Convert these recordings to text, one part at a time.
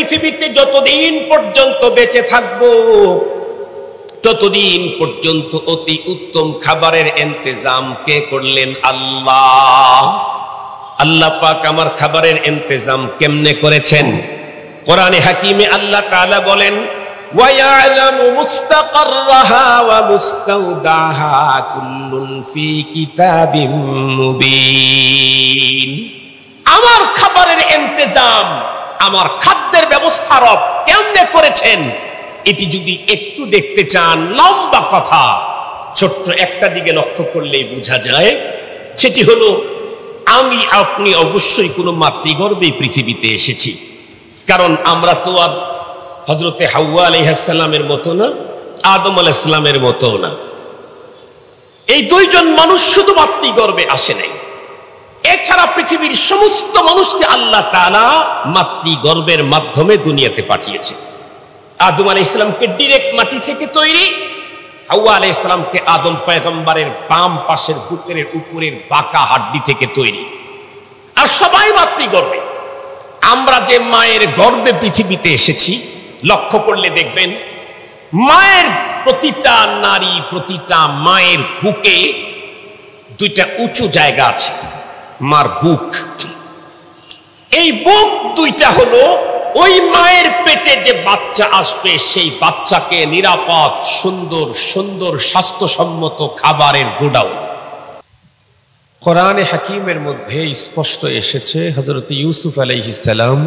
পৃথিবীতে যতদিন পর্যন্ত বেঁচে থাকবো ততদিন পর্যন্ত অতি উত্তম খাবারের ইন্তজাম কে করলেন? আল্লাহ। আল্লাহ পাক আমার খাবারের ইন্তজাম কেমনে করেছেন? কোরআনে হাকিমে আল্লাহ তাআলা বলেন, ওয়া ইয়ালামু মুস্তাকাররাহা ওয়া মুস্তাওদাহা কুল্লুন ফি কিতাবিম মুবিন। আমার খাবারের ইন্তজাম, আমার খাদ্যের ব্যবস্থা রব কেমনে করেছেন, এটি যদি একটু দেখতে চান, লম্বা কথা, ছোট্ট একটা দিকে লক্ষ্য করলেই বোঝা যায়। সেটি হলো, আমি আপনি অবশ্যই কোনো মাতৃগর্ভে পৃথিবীতে এসেছি। কারণ আমরা তো আর হযরতে হাওয়া আলাইহিস সালামের মতো না, আদম আলাইহিস সালামের মতো না। এই দুইজন মানুষ শুধু মাতৃগর্ভে আসে নাই, এছাড়া পৃথিবীর সমস্ত মানুষকে আল্লাহ তাআলা মাতৃগর্ভের মাধ্যমে দুনিয়াতে পাঠিয়েছে। আদম আলাইহিস সালামকে ডাইরেক্ট মাটি থেকে তৈরি, হাওয়া আলাইহিস সালামকে আদম পয়গম্বরের বাম পাশের বুকের উপরের বাঁকা হাড্ডি থেকে তৈরি, আর সবাই মাতৃগর্ভে। আমরা যে মায়ের গর্ভে পৃথিবীতে এসেছি, লক্ষ্য করলে দেখবেন মায়ের প্রতিটা নারী, প্রতিটা মায়ের বুকে দুইটা উঁচু জায়গা আছে। মার বুক, এই বুক দুইটা হলো ওই মায়ের পেটে যে বাচ্চা আসবে সেই বাচ্চাকে নিরাপদ, সুন্দর সুন্দর স্বাস্থ্যসম্মত খাবারের গোডাউন। কোরআনে হাকিমের মধ্যে স্পষ্ট এসেছে, হযরত ইউসুফ আলাইহিস সালাম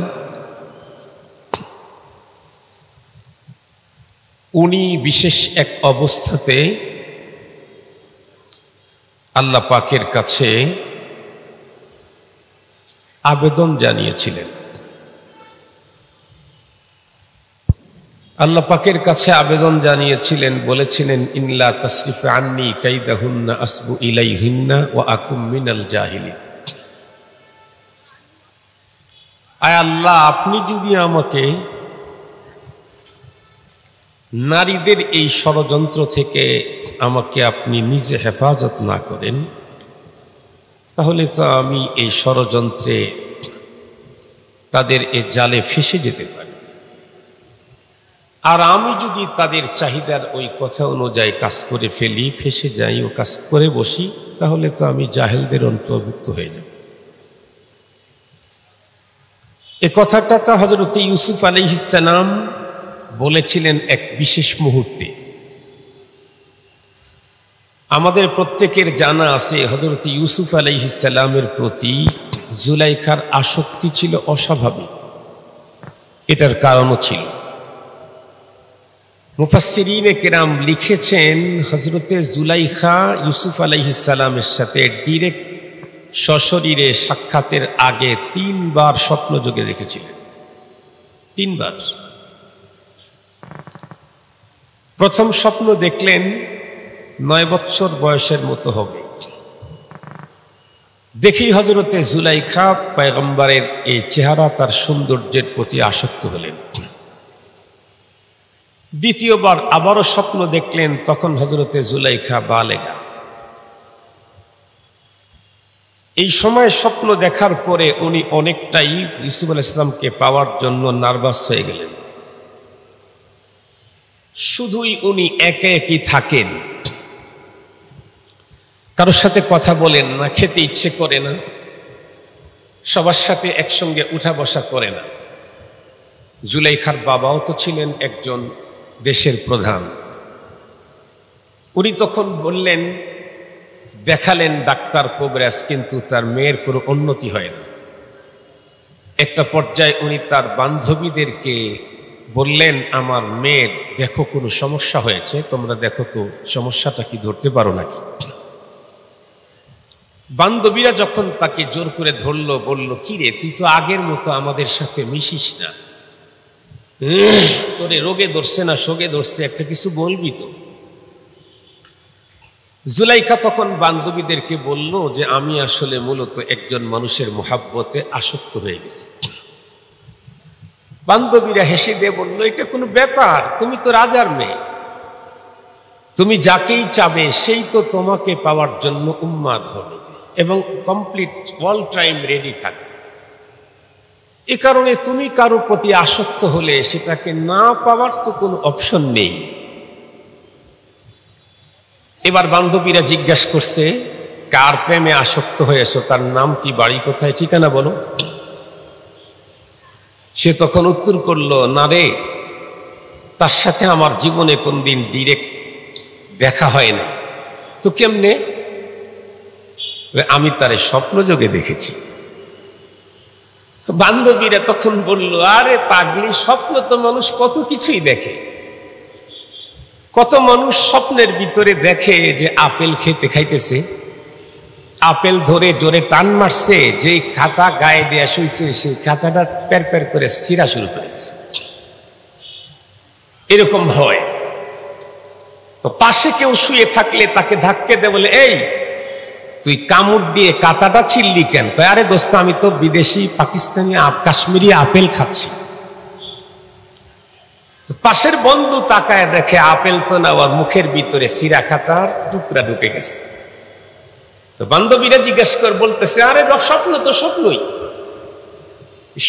উনি বিশেষ এক অবস্থাতে আল্লাহ পাকের কাছে আবেদন জানিয়েছিলেন। আল্লাহ পাকের কাছে আবেদন জানিয়েছিলেন, বলেছিলেন, ইনলা তাসরিফ আন্নি কাইদাহুন্না আসবু ইলাইহিন্না ওয়া আকুম মিনাল জাহিলিন। আয় আল্লাহ, আপনি যদি আমাকে নারীদের এই ষড়যন্ত্র থেকে আমাকে আপনি নিজে হেফাজত না করেন, তাহলে তো আমি এই ষড়যন্ত্রে, তাদের এই জালে ফেসে যেতে পারি। আর আমি যদি তাদের চাহিদার ওই কথা অনুযায়ী কাজ করে ফেলি, ফেসে যাই ও কাজ করে বসি, তাহলে তো আমি জাহেলদের অন্তর্ভুক্ত হয়ে যাব। এ কথাটা তো হযরত ইউসুফ আলাইহিস সালাম বলেছিলেন এক বিশেষ মুহূর্তে। আমাদের প্রত্যেকের জানা আছে, হযরত ইউসুফ আলাইহিস সালামের প্রতি জুলাইখার আসক্তি ছিল অস্বাভাবিক। এটার কারণও ছিল, মুফাসসিরিনে কেরাম লিখেছেন, হযরতে জুলাইখা ইউসুফ আলাইহিস সালামের সাথে ডিরেক্ট সশরীরে সাক্ষাতের আগে 3 বার স্বপ্ন যোগে দেখেছিলেন। 3 বার। প্রথম স্বপ্ন দেখলেন 9 বছর বয়সের মতো হবে। দেখেই হযরতে জুলাইখা পয়গম্বরের এই চেহারা, তার সৌন্দর্যের প্রতি আসক্ত হলেন। দ্বিতীয়বার আবারও স্বপ্ন দেখলেন, তখন হযরতে জুলাইখা বালেগা। এই সময় স্বপ্ন দেখার পরে উনি অনেকটাই ইউসুফ আলাইহিস সালামকে পাওয়ার জন্য নার্ভাস হয়ে গেলেন। শুধুই উনি একে একই থাকেন, কারোর সাথে কথা বলেন না, খেতে ইচ্ছে করে না, সবার সাথে একসঙ্গে উঠা বসা করে না। জুলাইখার বাবাও তো ছিলেন একজন দেশের প্রধান। উনি তখন বললেন, দেখালেন ডাক্তার কবিরাজ, কিন্তু তার মেয়ের কোনো উন্নতি হয় না। একটা পর্যায়ে উনি তার বান্ধবীদেরকে বললেন, আমার মেয়ের দেখো কোনো সমস্যা হয়েছে, তোমরা দেখো তো সমস্যাটা কি ধরতে পারো নাকি। বান্ধবীরা যখন তাকে জোর করে ধরলো, বলল, কি রে, তুই তো আগের মতো আমাদের সাথে মিশিস না, তোরে রোগে ধরছে না শোকে ধরছে, একটা কিছু বলবি তো। জুলাইখা তখন বান্ধবীদেরকে বলল যে আমি আসলে মূলত একজন মানুষের মোহাব্বতে আসক্ত হয়ে গেছি। বান্ধবীরা হেসে দিয়ে বলল, এটা কোনো ব্যাপার, তুমি তো রাজার মেয়ে, তুমি যাকেই চাবে সেই তো তোমাকে পাওয়ার জন্য উন্মাদ হবে এবং কমপ্লিট অল টাইম রেডি থাকবে। এ কারণে তুমি কারো প্রতি আসক্ত হলে সেটাকে না পাওয়ার তো কোনো অপশন নেই। এবার বান্ধবীরা জিজ্ঞাসা করছে, কার প্রেমে আসক্ত হয়েছো, তার নাম কি, বাড়ি কোথায়, ঠিকানা বলো। সে তখন উত্তর করলো, না রে, তার সাথে আমার জীবনে কোনদিন ডিরেক্ট দেখা হয় না। তো কেমনে? আমি তারে স্বপ্নযোগে দেখেছি। বান্ধবীরা তখন বলল, আরে পাগলি, স্বপ্ন তো মানুষ কত কিছুই দেখে। কত মানুষ স্বপ্নের ভিতরে দেখে যে আপেল খেতে খাইতেছে, আপেল ধরে জোরে টান মারছে, যে খাতা গায়ে দেয়া শুইছে সেই খাতাটা প্যার প্যার করে ছিঁড়া শুরু করে দিচ্ছে। এরকম হয়। তো পাশে কেউ শুয়ে থাকলে তাকে ধাক্কে দেয়, বলে, এই তুই কামড় দিয়ে কাঁটাটা ছিঁড়লি কেন? আরে দোস্ত, আমি তো বিদেশি পাকিস্তানি কাশ্মীরি আপেল খাচ্ছি। তো পাশের বন্ধু তাকায় দেখে আপেল তো না, ওর মুখের ভিতরে ছিঁড়া খাতার টুকরা ঢুকে গেছে। তো বান্ধবীরা জিজ্ঞেস করে বলতেছে, আরে স্বপ্ন তো স্বপ্নই,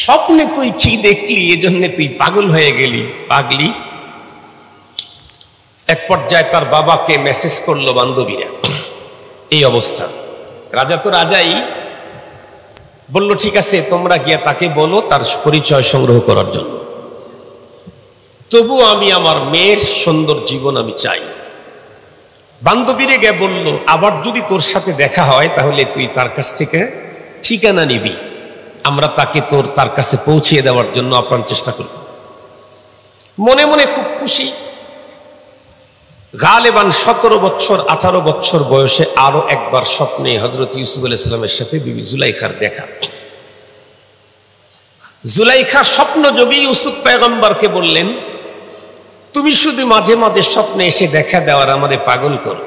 স্বপ্নে তুই কি দেখলি এজন্য তুই পাগল হয়ে গেলি, পাগলি। এক পর্যায়ে তার বাবাকে মেসেজ করলো বান্ধবীরা, এই অবস্থা। রাজা তো রাজাই, বলল ঠিক আছে, তোমরা গিয়ে তাকে বলো তার পরিচয় সংগ্রহ করার জন্য। তবু আমি আমার মেয়ের সুন্দর জীবন আমি চাই। বান্ধবীরে গিয়ে বলল, আবার যদি তোর সাথে দেখা হয় তাহলে তুই তার কাছ থেকে ঠিকানা নিবি, আমরা তাকে তার কাছে পৌঁছিয়ে দেওয়ার জন্য আপ্রাণ চেষ্টা করব। মনে মনে খুব খুশি। গালেবান 17 বছর 18 বছর বয়সে আরো একবার স্বপ্নে হযরত ইউসুফ আলাইহিস সালামের সাথে বিবি জুলাইখার দেখা। জুলাইখা স্বপ্নযোগী ইউসুফ পয়গম্বরকে বললেন, তুমি শুধু মাঝে মাঝে স্বপ্নে এসে দেখা দেওয়ার আমাদের পাগল করো,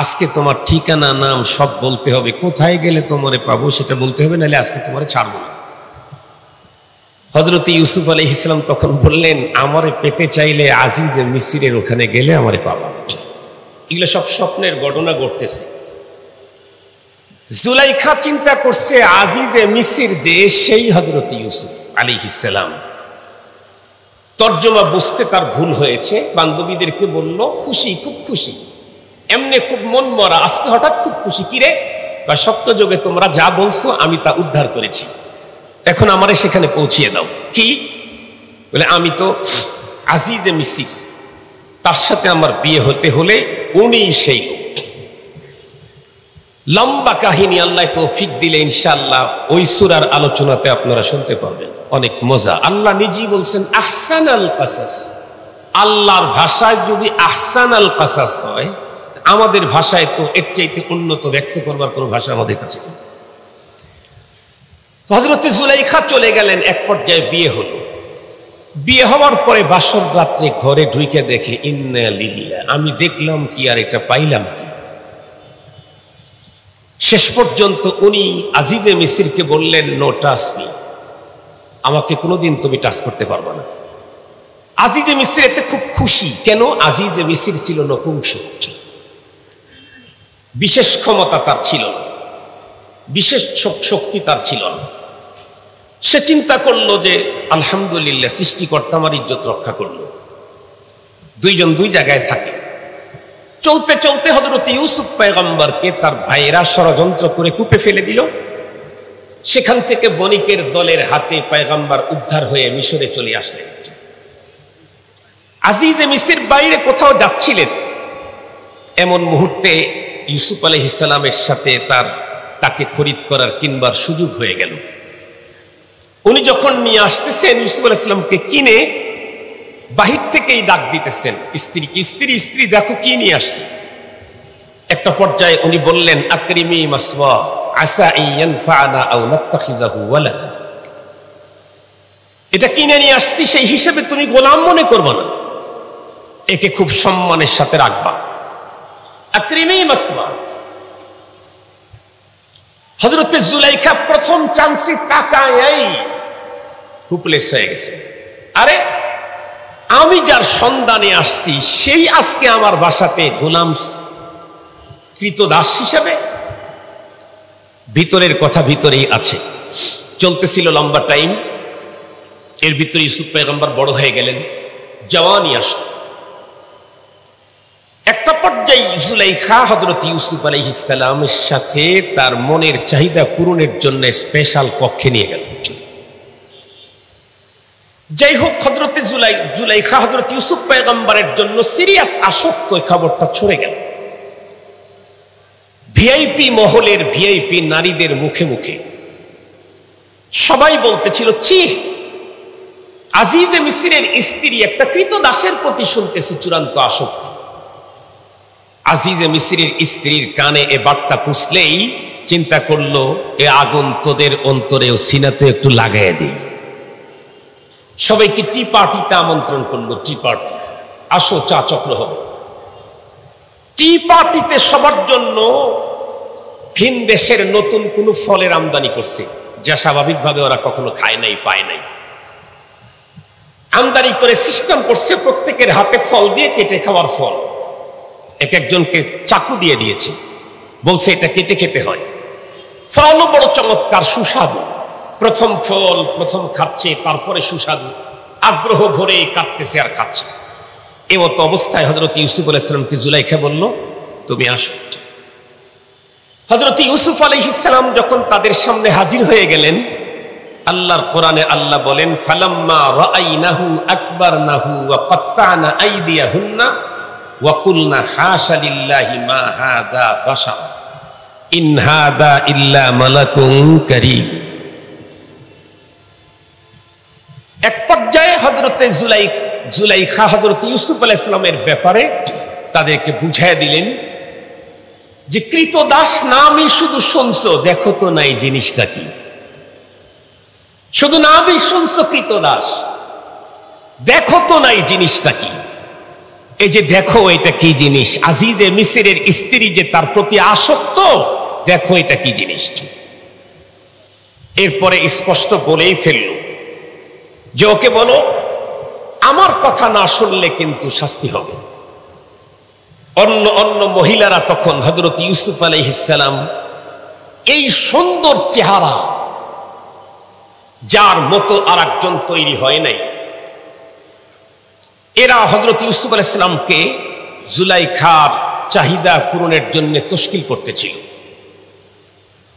আজকে তোমার ঠিকানা নাম সব বলতে হবে, কোথায় গেলে তোমারে পাবো সেটা বলতে হবে, নাহলে আজকে তোমারে ছাড়বো না। হযরত ইউসুফ আলাইহিস সালাম তখন বললেন, আমারে পেতে চাইলে আজিজে মিসরের ওখানে গেলে আমারে পাবা। এগুলো সব স্বপ্নের ঘটনা ঘটতেছে। জুলাইখা চিন্তা করছে, আজিজে মিসর যে সেই হযরত ইউসুফ আলাইহিস সালাম। তর্জমা বুঝতে তার ভুল হয়েছে। বান্ধবীদেরকে বলল, খুশি, খুব খুশি, এমনি খুব মন মরা, আজকে হঠাৎ খুব খুশি। কিরে? স্বপ্নযোগে তোমরা যা বলছো আমি তা উদ্ধার করেছি, এখন আমারে সেখানে পৌঁছিয়ে দাও। কি? বলে, আমি তো আজিজে মিসর, তার সাথে আমার বিয়ে হতে হলে উনি সেই। লম্বা কাহিনী, আল্লাহ তৌফিক দিলে ইনশাআল্লাহ ওই সূরার আলোচনাতে আপনারা শুনতে পারবেন, অনেক মজা। আল্লাহ নিজেই বলছেন আহসানাল কাসাস। আল্লাহর ভাষায় যদি আহসানাল কাসাস হয়, আমাদের ভাষায় তো এর চাইতে উন্নত ব্যক্ত করবার কোনো ভাষা আমাদের কাছে নেই। হযরত জুলাইখা চলে গেলেন, এক পর্যায়ে বিয়ে হলো। বিয়ে হওয়ার পরে বাসর রাত্রে ঘরে ঢুকে দেখে, ইন্না লিল্লাহ, আমি দেখলাম কি আর এটা পাইলাম কি। শেষ পর্যন্ত উনি আজিজে মিসরকে বললেন, নো টাচ মি, আমাকে কোনোদিন তুমি টাচ করতে পারবে না। আজিজে মিসর এতে খুব খুশি। কেন? আজিজে মিসর ছিল নপুংসক, বিশেষ ক্ষমতা তার ছিল না, বিশেষ শক্তি তার ছিল না। সে চিন্তা করলো যে আলহামদুলিল্লাহ, সৃষ্টিকর্তা আমার ইজ্জত রক্ষা করলো। দুইজন দুই জায়গায় থাকে। চলতে চলতে হযরত ইউসুফ পয়গম্বরকে তার ভাইয়েরা ষড়যন্ত্র করে কূপে ফেলে দিল। সেখান থেকে বণিকের দলের হাতে পয়গম্বর উদ্ধার হয়ে মিশরে চলে আসলেন। আজিজে মিসর বাইরে কোথাও যাচ্ছিলেন, এমন মুহূর্তে ইউসুফ আলাইহিস সালামের সাথে তাকে খরিদ করার কিনবার সুযোগ হয়ে গেল। উনি যখন নিয়ে আসতেছেন ইউসুফ আলাইহিস সালামকে কিনে, বাহির থেকেই ডাক দিতেছেন স্ত্রীকে, স্ত্রী দেখো কি নিয়ে আসছে। একটা পর্যায়ে উনি বললেন, আকরিমি মাসওয়া আসা ইয়ানফানা আও নাত্তাখিযাহু ওয়ালাদা। এটা কিনে নিয়ে আসছি, সেই হিসেবে তুমি গোলাম মনে করবে না, একে খুব সম্মানের সাথে রাখবা। আকরিমি মাসওয়া। হযরত জুলাইখা প্রথম চান্সে তাকায় হুপলেস হয়ে গেছে। আরে, আমি যার সন্ধানে আসছি সেই আজকে আমার বাসাতে গোলাম কৃতদাস হিসাবে। ভিতরের কথা ভিতরেই আছে। চলতেছিল লম্বা টাইম। এর ভিতরে ইউসুফ পয়গম্বর বড় হয়ে গেলেন, জওয়ানি আসলো। একটা পর্যায়ে জুলাইখা হযরত ইউসুফ আলাইহিস সালামের সাথে তার মনের চাহিদা পূরণের জন্য স্পেশাল কক্ষে নিয়ে গেল। যাই হোক, হযরত জুলাইখা হযরত ইউসুফ পয়গম্বরের জন্য সিরিয়াস আসক্ত, এই খবরটা ছড়ে গেল ভিআইপি মহলের ভিআইপি নারীদের মুখে মুখে। সবাই বলতেছিল, চি, আজিজে মিসরের স্ত্রী একটা কৃতদাসের প্রতি শুনতেছে চূড়ান্ত আসক্তি। আজিজে মিসরের স্ত্রীর কানে এ বার্তা পুষলেই চিন্তা করলো, এ আগুন তোদের অন্তরে ও সিনাতে একটু লাগাইয়া দিই। সবাইকে টি পার্টিতে আমন্ত্রণ করলো, টি পার্টি, আসো চা চক্র হবে। টি পার্টিতে সবার জন্য ভিন দেশের নতুন কোন ফলের আমদানি করছে, যা স্বাভাবিকভাবে ওরা কখনো খায় নাই, পায় নাই। আমদানি করে সিস্টেম করছে, প্রত্যেকের হাতে ফল দিয়ে কেটে খাওয়ার ফল। এক একজনকে চাকু দিয়ে দিয়েছে, বলছে এটা কেটে খেতে হয়। ফলও বড় চমৎকার, সুস্বাদু। প্রথম ফল প্রথম খাচ্ছে, তারপরে সুস্বাদু, আগ্রহ ভরে কাটতেছে আর খাচ্ছে। এমতো অবস্থায় হযরত ইউসুফ আলাইহিস সালামকে জুলাইখা বলল, তুমি আসো। হযরত ইউসুফ আলাইহিস সালাম যখন তাদের সামনে হাজির হয়ে গেলেন, আল্লাহর কোরআনে আল্লাহ বলেন, ফালাম্মা রাআইনাহু আকবারনাহু ওয়া কাত্তানা আইদিয়াহুন্না ওয়া কুলনা হাশা লিল্লাহি মা হাযা বাশার ইন হাযা ইল্লা মালাকুন কারীম। এক পর্যায়ে হযরত জুলাইখা হযরত ইউসুফ আলাইহিস সালামের ব্যাপারে তাদেরকে বুঝাইয়া দিলেন যে কৃতদাস নামই শুধু শুনছো, দেখো তো নাই জিনিসটা কি। শুধু নামই শুনছো কৃতদাস, দেখো তো নাই জিনিসটা কি। এই যে দেখো এটা কি জিনিস, আজিজে মিসরের স্ত্রী যে তার প্রতি আসক্ত, দেখো এটা কি জিনিস। এরপরে স্পষ্ট বলেই ফেলল যে ওকে বলো আমার কথা না শুনলে কিন্তু শাস্তি হবে। অন্য মহিলারা তখন হযরত ইউসুফ আলাইহিস সালাম এই সুন্দর চেহারা, যার মতো আর একজন তৈরি হয় নাই, এরা হযরত ইউসুফ আলাইহিস সালামকে জুলাইখার চাহিদা পূরণের জন্য তশকিল করতেছিল।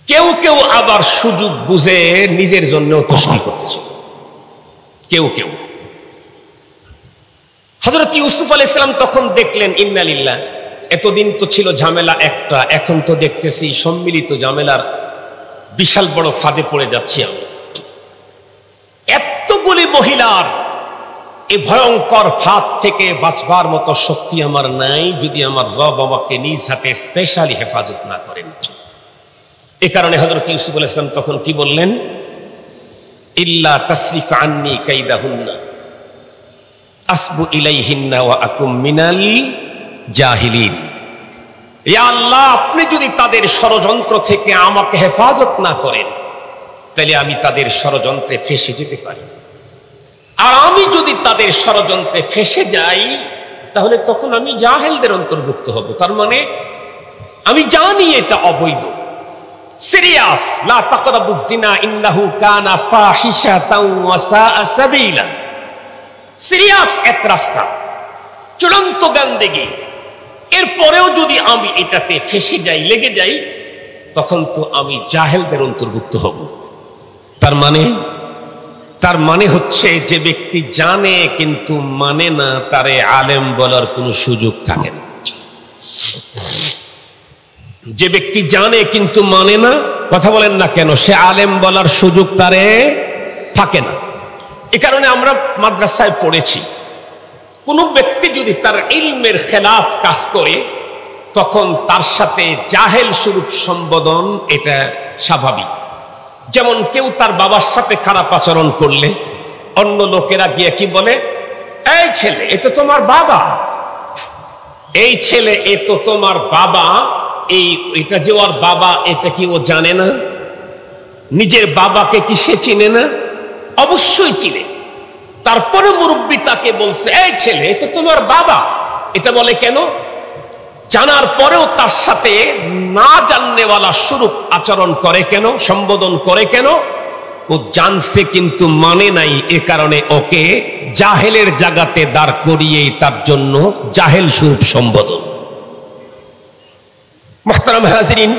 কেউ কেউ আবার সুযোগ বুঝে নিজের জন্যও তশকিল করতেছিল। কেউ কেউ হযরত ইউসুফ আলাইহিস সালাম তখন দেখলেন, ইন্না লিল্লাহ, এতদিন তো ছিল ঝামেলা একটা, এখন তো দেখতেছি সম্মিলিত ঝামেলার বিশাল বড় ফাঁদে পড়ে যাচ্ছি আমি। এতগুলি মহিলার এই ভয়ঙ্কর ফাঁদ থেকে বাঁচবার মতো শক্তি আমার নাই, যদি আমার রব আমাকে নিজ হাতে স্পেশালি হেফাজত না করেন। এ কারণে হযরত ইউসুফ আলাইহিস সালাম তখন কি বললেন, ইল্লা তাসরিফ আন্নি কাইদাহুন্না আসবু ইলাইহিন্না ওয়া আকুম মিনাল জাহিলিন। ইয়া আল্লাহ, আপনি যদি তাদের ষড়যন্ত্র থেকে আমাকে হেফাজত না করেন, তাহলে আমি তাদের ষড়যন্ত্রে ফেঁসে যেতে পারি। আর আমি যদি তাদের ষড়যন্ত্রে ফেঁসে যাই, তাহলে তখন আমি জাহেলদের অন্তর্ভুক্ত হব। তার মানে আমি জানি এটা অবৈধ, সিরিয়াস। লা তাকরাবুজ জিনা ইন্নাহু কানা ফাহিশাতাও ওয়া সাআ সাবিলা। সিরিয়াস এক রাস্তা, চূড়ান্ত গান্দেগি। এরপরেও যদি আমি এটাতে ফেঁসে যাই, লেগে যাই, তখন তো আমি জাহেলদের অন্তর্ভুক্ত হব। তার মানে হচ্ছে যে ব্যক্তি জানে কিন্তু মানে না, তারে আলেম বলার কোনো সুযোগ থাকে না। যে ব্যক্তি জানে কিন্তু মানে না, কথা বলেন না কেন, সে আলেম বলার সুযোগ তারে থাকে না। এ কারণে আমরা মাদ্রাসায় পড়েছি, কোন ব্যক্তি যদি তার ইলমের খেলাফ কাজ করে, তখন তার সাথে জাহেল স্বরূপ সম্বোধন, এটা স্বাভাবিক। যেমন কেউ তার বাবার সাথে খারাপ আচরণ করলে অন্য লোকেরা গিয়ে কি বলে, এই ছেলে এ তো তোমার বাবা, এই ছেলে এ তো তোমার বাবা, এটা যে ওর বাবা, এটা কি ও জানে না? নিজের বাবাকে কি সে চিনে না? অবশ্যই চিনে। তারপরে মুরব্বী তাকে বলছে, এই ছেলে এ তো তোমার বাবা। এটা বলে কেন? জানার পরেও তার সাথে না জাননেওয়ালা স্বরূপ আচরণ করে কেন, সম্বোধন করে কেন? ও জানছে কিন্তু মানে নাই, এ কারণে ওকে জাহেলের জায়গাতে দাঁড় করিয়েই তার জন্য জাহেল স্বরূপ সম্বোধন। মুহতারাম হাজিরিন,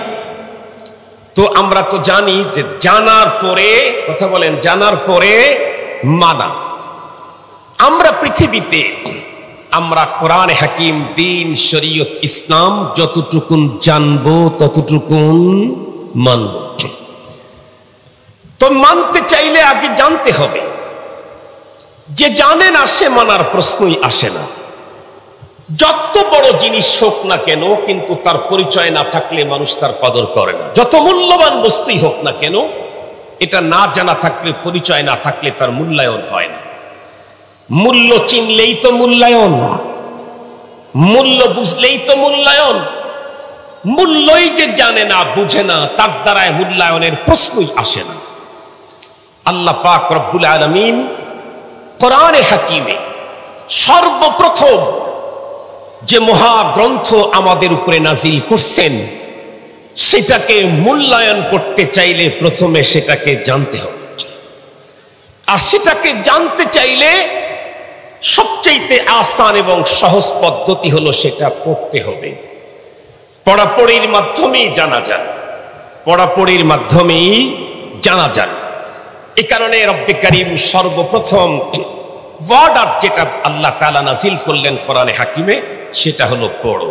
তো আমরা তো জানি যে জানার পরে, কথা বলেন, জানার পরে মানা। আমরা পৃথিবীতে আমরা কোরআন হাকিম, দিন, শরীয়ত, ইসলাম যতটুকুন জানবো ততটুকুন মানব। তো মানতে চাইলে আগে জানতে হবে। যে জানে না সে মানার প্রশ্নই আসে না। যত বড় জিনিস হোক না কেন, কিন্তু তার পরিচয় না থাকলে মানুষ তার কদর করে না। যত মূল্যবান বস্তুই হোক না কেন, এটা না জানা থাকলে, পরিচয় না থাকলে তার মূল্যায়ন হয় না। মূল্য চিনলেই তো মূল্যায়ন, মূল্য বুঝলেই তো মূল্যায়ন। মূল্যই যে জানে না, বুঝে না, তার দ্বারায় মূল্যায়নের প্রশ্নই আসে না। আল্লাহ পাক রব্বুল আলামিন কোরআনে হাকিমে সর্বপ্রথম যে মহাগ্রন্থ আমাদের উপরে নাজিল করছেন, সেটাকে মূল্যায়ন করতে চাইলে প্রথমে সেটাকে জানতে হবে। আর সেটাকে জানতে চাইলে সবচেয়ে আসান এবং সহজ পদ্ধতি হলো সেটা পড়তে হবে। পড়াপড়ির মাধ্যমেই জানা যায়, পড়াপড়ির মাধ্যমেই জানা যায়। এই কারণে রব্বে কারীম সর্বপ্রথম ওয়ার্ডার যেটা আল্লাহ তাআলা নাজিল করলেন কোরআনে হাকিমে, সেটা হলো পড়ো।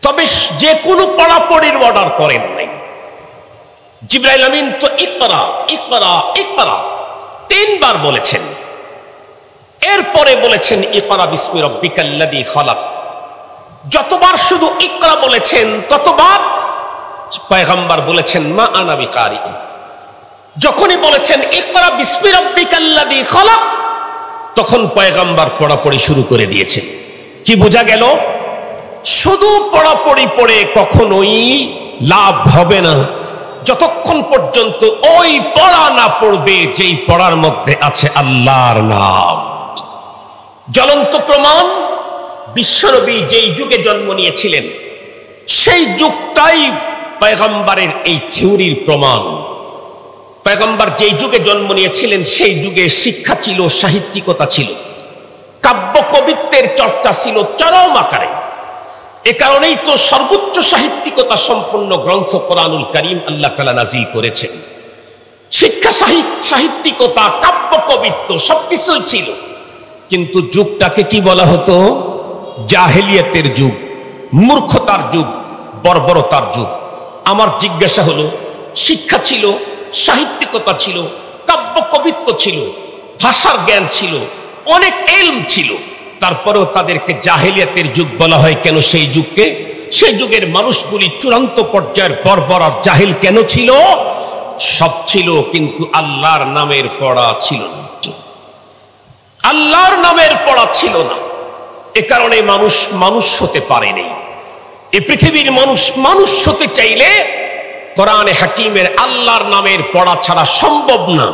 তবে যে কোনো পড়াপড়ির অর্ডার করেন নাই। জিবরাইল আমিন তো ইকরা ইকরা ইকরা 3 বার বলেছেন। এরপরে বলেছেন ইকরা বিসমি রাব্বিকাল্লাযী খালাক। যতবার শুধু ইকরা বলেছেন ততবার পয়গম্বর বলেছেন মা আনা বিকারি। যখনই বলেছেন ইকরা বিসমি রাব্বিকাল্লাযী খালাক, তখন পয়গম্বর পড়াপড়ি শুরু করে দিয়েছেন। কি বোঝা গেল? শুধু পড়াপড়ি পড়ে কখনোই লাভ হবে না, যতক্ষণ পর্যন্ত ওই পড়া না পড়বে যেই পড়ার মধ্যে আছে আল্লাহর নাম। জ্বলন্ত প্রমাণ, বিশ্বনবী যেই যুগে জন্ম নিয়েছিলেন সেই যুগটাই পয়গম্বরের এই থিওরির প্রমাণ। পয়গম্বর যেই যুগে জন্ম নিয়েছিলেন সেই যুগে শিক্ষা ছিল, সাহিত্যিকতা ছিল, কাব্য কবিত্বের চর্চা ছিল চরম আকারে। এ কারণেই তো সর্বোচ্চ সাহিত্যিকতা সম্পন্ন গ্রন্থ কোরআনুল কারীম আল্লাহ তাআলা নাজিল করেছেন। শিক্ষা, সাহিত্যিকতা, কাব্য কবিত্ব সবকিছুই ছিল, কিন্তু যুগটাকে কি বলা হতো? জাহেলিয়াতের যুগ, মূর্খতার যুগ, বর্বরতার যুগ। আমার জিজ্ঞাসা হলো, শিক্ষা ছিল, সাহিত্যিকতা ছিল, কাব্য কবিত্ব ছিল, ভাষার জ্ঞান ছিল, অনেক ইলম ছিল, তারপরেও তাদেরকে জাহেলিয়াতের যুগ বলা হয় কেন? সেই যুগকে, সেই যুগের মানুষগুলি চূড়ান্ত পর্যায়ের বর্বর আর জাহিল কেন ছিল? সব ছিল, কিন্তু আল্লাহর নামের পড়া ছিল না, আল্লাহর নামের পড়া ছিল না। এ কারণে মানুষ মানুষ হতে পারেনি। এই পৃথিবীর মানুষ মানুষ হতে চাইলে কোরআনে হাকিমের আল্লাহর নামের পড়া ছাড়া সম্ভব না।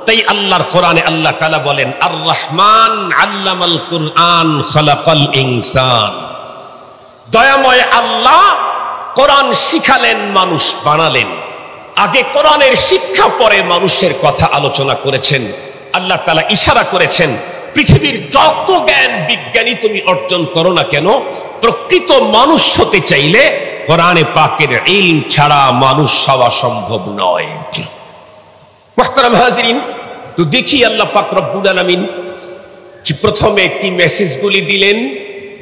তাই আল্লাহর কোরআনে আল্লাহ তাআলা বলেন, আর রহমান আল্লামাল কুরআন খালাকাল ইনসান। দয়াময় আল্লাহ কোরআন শিখালেন, মানুষ বানালেন। আগে কোরআনের শিক্ষা, পরে মানুষের কথা আলোচনা করেছেন। আল্লাহ তাআলা ইশারা করেছেন, পৃথিবীর যত জ্ঞান বিজ্ঞানী তুমি অর্জন করো না কেন, প্রকৃত মানুষ হতে চাইলে কোরআনে পাকের ইলম ছাড়া মানুষ হওয়া সম্ভব নয়। মুহতারাম হাজিরিন, তো দেখি আল্লাহ পাক রব্বুল আলামিন কি প্রথমে কি মেসেজগুলি দিলেন।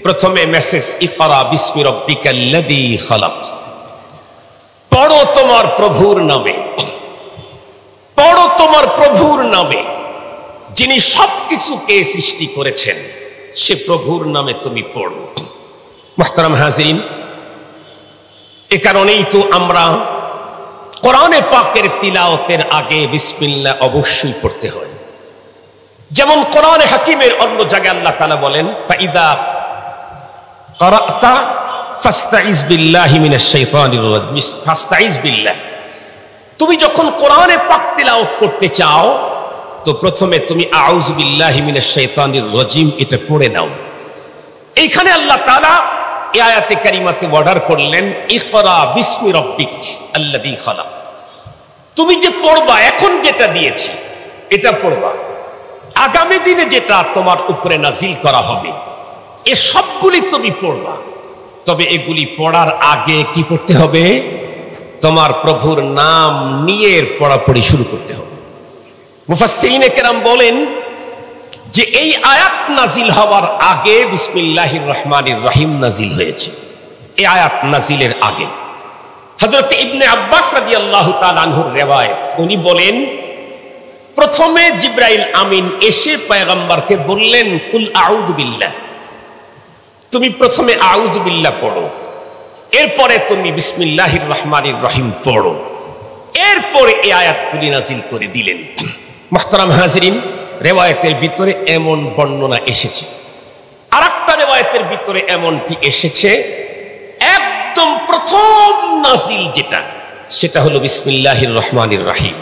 প্রথমে মেসেজ ইকরা বিসমি রাব্বিকাল্লাযী খালাক। পড়ো তোমার প্রভুর নামে, পড়ো তোমার প্রভুর নামে, যিনি সবকিছুকে সৃষ্টি করেছেন, সে প্রভুর নামে তুমি পড়ো। মুহতারাম হাজিরিন, এ কারণেই তো আমরা কোরআনে পাকের তিলাওয়াতের আগে বিসমিল্লাহ অবশ্যই পড়তে হয়। যেমন কোরআনে হাকিমের অন্য জায়গায় আল্লাহ তাআলা বলেন, ফাইদা ক্বারাতা ফাস্তাইজ বিল্লাহি মিনাশ শাইতানির রাজিম। ফাস্তাইজ বিল্লাহ, তুমি যখন কোরআনে পাক তিলাওয়াত করতে চাও তো প্রথমে তুমি আউযু বিল্লাহি মিনাশ শাইতানির রাজিম এটা পড়ে নাও। এইখানে আল্লাহ তাআলা এই আয়াতে কারিমাতে অর্ডার করলেন, ইকরা বিসমি রাব্বিক আল্লাযী খালাক। তুমি যে পড়বা, এখন যেটা দিয়েছি এটা পড়বা, আগামী দিনে যেটা তোমার উপরে নাজিল করা হবে এ সবগুলি তুমি পড়বা। তবে এগুলি পড়ার আগে কি করতে হবে? তোমার প্রভুর নাম নিয়ে পড়াপড়ি শুরু করতে হবে। মুফাসসিরিনে কেরাম বলেন যে এই আয়াত নাজিল হওয়ার আগে বিসমিল্লাহির রহমানির রহিম নাজিল হয়েছে। এই আয়াত নাজিলের আগে হযরত ইবনে আব্বাস রাদিয়াল্লাহু তাআলা আনহুর রিওয়ায়াত, উনি বলেন প্রথমে জিবরাইল আমিন এসে পয়গম্বরকে বললেন কুল আউযু বিল্লাহ, তুমি প্রথমে আউযু বিল্লাহ পড়ো, এরপরে তুমি বিসমিল্লাহির রহমানির রহিম পড়ো, এরপরে এই আয়াতগুলি নাজিল করে দিলেন। মুহতারাম হাজিরিন, রিওয়ায়াতের ভিতরে এমন বর্ণনা এসেছে, আরেকটা রিওয়ায়াতের ভিতরে এমনটি এসেছে একদম প্রথম নাজিল যেটা, সেটা হলো বিসমিল্লাহির রহমানির রহিম।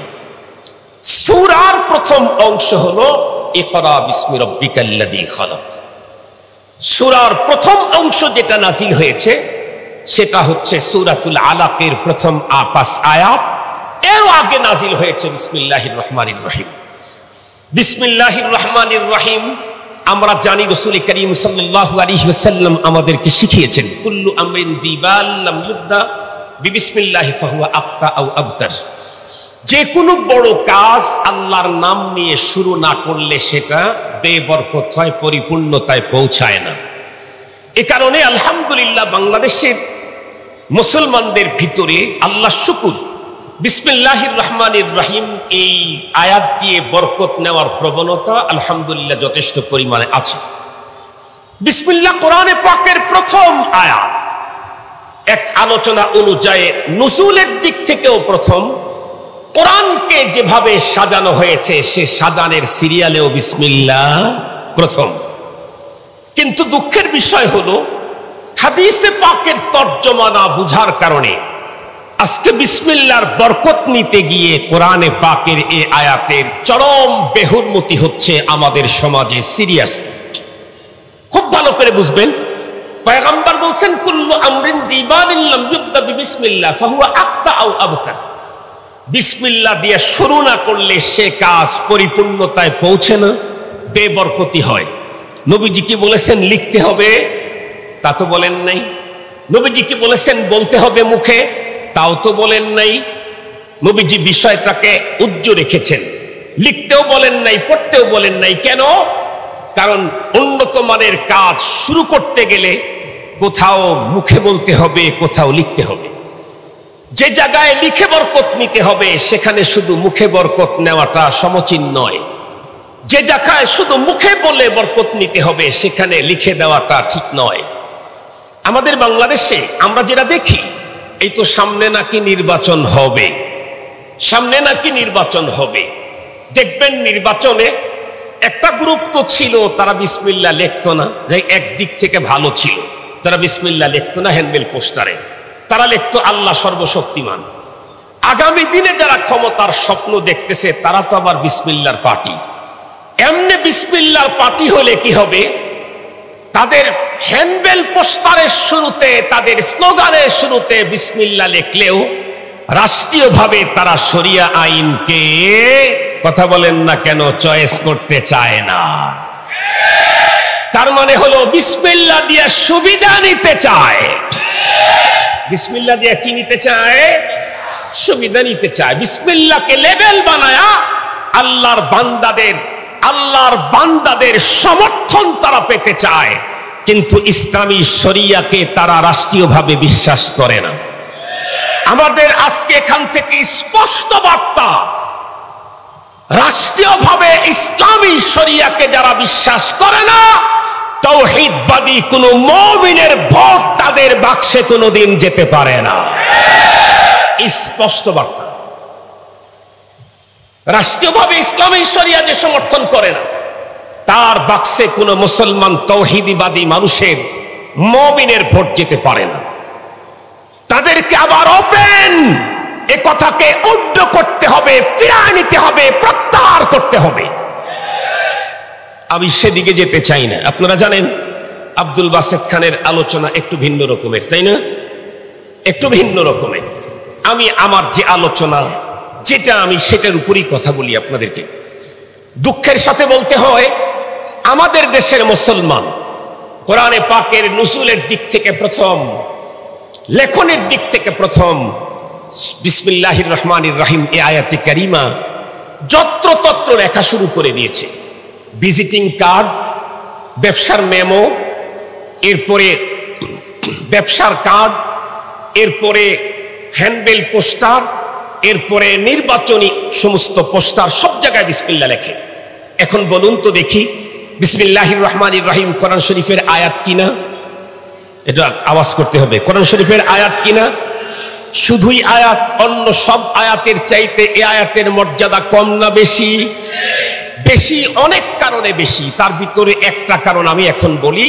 সূরার প্রথম অংশ হলো ইকরা বিসমি রাব্বিকাল্লাযী খালাক। সূরার প্রথম অংশ যেটা নাজিল হয়েছে সেটা হচ্ছে সূরাতুল আলাকের প্রথম 5 আয়াত, এর আগে নাজিল হয়েছে বিসমিল্লাহির রহমানির রহিম। বিসমিল্লাহির রহমানির রহিম আমরা জানি রাসূল করিম সাল্লাল্লাহু আলাইহি ওয়াসাল্লাম আমাদেরকে শিখিয়েছেন কুল্লু আমরিন জিবাল লাম ইবদা বিবিসমিল্লাহি ফাহুয়া আক্তা আও আবতার। যে কোনো বড় কাজ আল্লাহর নাম নিয়ে শুরু না করলে সেটা বেবরকত হয়, পরিপূর্ণতায় পৌঁছায় না। এ কারণে আলহামদুলিল্লাহ বাংলাদেশের মুসলমানদের ভিতরে আল্লাহ শুকুর বিসমিল্লাহির রহমানির রহিম এই আয়াত দিয়ে বরকত নেওয়ার প্রবণতা আলহামদুলিল্লাহ যথেষ্ট পরিমাণে আছে। বিসমিল্লাহ কোরআনে পাকের প্রথম আয়াত। এক আলোচনা অনুযায়ী নুজুলের দিক থেকেও প্রথম, কোরআনকে যেভাবে সাজানো হয়েছে সে সাজানের সিরিয়ালেও বিসমিল্লাহ প্রথম। কিন্তু দুঃখের বিষয় হলো হাদিসে পাকের তর্জমা না বুঝার কারণে আজকে বিসমিল্লাহর বরকত নিতে গিয়ে কোরআনে পাকের এই আয়াতের চরম বেহুরমতি হচ্ছে আমাদের সমাজে। সিরিয়াসলি খুব ভালো করে বুঝবেন, পয়গম্বর বলছেন কুল্লু আমরিন জিবালিন লাম ইবদা বিবিসমিল্লাহ ফাহুয়া আক্তা আও আবতার। বিসমিল্লাহ দিয়ে শুরু না করলে সে কাজ পরিপূর্ণতায় পৌঁছে না, বেবরকতি হয়। নবীজি কি বলেছেন লিখতে হবে? তা তো বলেন নাই। নবীজি কি বলেছেন বলতে হবে মুখে? তাও তো বলেন নাই। নবীজি বিষয়টাকে উজ্জ্ব রেখেছেন, লিখতেও বলেন নাই, পড়তেও বলেন নাই। কেন? কারণ উন্নত মানের কাজ শুরু করতে গেলে কোথাও মুখে বলতে হবে, কোথাও লিখতে হবে। যে জায়গায় লিখে বরকত নিতে হবে সেখানে শুধু মুখে বরকত নেওয়াটা সমীচীন নয়। যে জায়গায় শুধু মুখে বলে বরকত নিতে হবে সেখানে লিখে দেওয়াটা ঠিক নয়। আমাদের বাংলাদেশে আমরা যেটা দেখি, এই তো সামনে নাকি নির্বাচন হবে, সামনে নাকি নির্বাচন হবে। দেখবেন নির্বাচনে একটা গ্রুপ তো ছিল তারা বিসমিল্লাহ লিখতো না, যে একদিক থেকে ভালো ছিল, তারা বিসমিল্লাহ লিখতো না হ্যান্ডবিল পোস্টারে, তারা লিখতো আল্লাহ সর্বশক্তিমান। আগামী দিনে যারা ক্ষমতার স্বপ্ন দেখতেছে তারা তো আবার বিসমিল্লাহর পার্টি। এমনি বিসমিল্লাহর পার্টি হলে কি হবে, তাদের হ্যান্ডবিল পোস্টারের শুরুতে, তাদের স্লোগানের শুরুতে বিসমিল্লাহ লিখলেও রাষ্ট্রীয়ভাবে তারা শরিয়া আইনকে, কথা বলেন না কেন, চয়েস করতে চায় না। তার মানে হলো বিসমিল্লাহ দিয়ে সুবিধা নিতে চায়। বিসমিল্লাহ দিয়ে কি নিতে চায়? সুবিধা নিতে চায়। বিসমিল্লাহকে লেবেল বানায়া আল্লাহর বান্দাদের সমর্থন তারা পেতে চায়, কিন্তু ইসলামী শরিয়াকে তারা রাষ্ট্রীয়ভাবে বিশ্বাস করে না। আমাদের আজকে এখান থেকে স্পষ্ট বার্তা, রাষ্ট্রীয়ভাবে ইসলামী শরিয়াকে যারা বিশ্বাস করে না, তাওহীদবাদী কোন মুমিনের ভোট তাদের বাক্সে কোনোদিন যেতে পারে না। স্পষ্ট বার্তা। রাষ্ট্রীয়ভাবে ইসলামী শরিয়া যে সমর্থন করে না তার বাক্সে কোন মুসলমান তাওহীদবাদী মানুষের, মুমিনের ভোট যেতে পারে না। তাদেরকে আবার ওপেন এ কথাকে উদ্ধ করতে হবে, ফিরিয়ে নিতে হবে, প্রত্যাহার করতে হবে। আমি সেদিকে যেতে চাই না। আপনারা জানেন আব্দুল বাসেত খানের আলোচনা একটু ভিন্ন রকমের, তাই না? একটু ভিন্ন রকমের। আমি আমার যে আলোচনা যেটা আমি সেটার উপরেই কথা বলি আপনাদেরকে। দুঃখের সাথে বলতে হয়, আমাদের দেশের মুসলমান কোরআনে পাকের নুজুলের দিক থেকে প্রথম, লেখনের দিক থেকে প্রথম বিসমিল্লাহির রহমানির রহিম এই আয়াতে কারিমা যত্রতত্র লেখা শুরু করে দিয়েছে। ভিজিটিং কার্ড, ব্যবসার মেমো, এরপরে ব্যবসার কার্ড, এরপরে হ্যান্ডবিল পোস্টার, এরপরে নির্বাচনী সমস্ত পোস্টার, সব জায়গায় বিসমিল্লাহ লেখে। এখন বলুন তো দেখি, বিসমিল্লাহির রহমানির রহিম কোরআন শরীফের আয়াত কিনা? এটা আওয়াজ করতে হবে, কোরআন শরীফের আয়াত কিনা? শুধুই আয়াত? অন্য সব আয়াতের চাইতে এই আয়াতের মর্যাদা কম না বেশি? বেশি, অনেক কারণে বেশি। তার ভিতরে একটা কারণ আমি এখন বলি,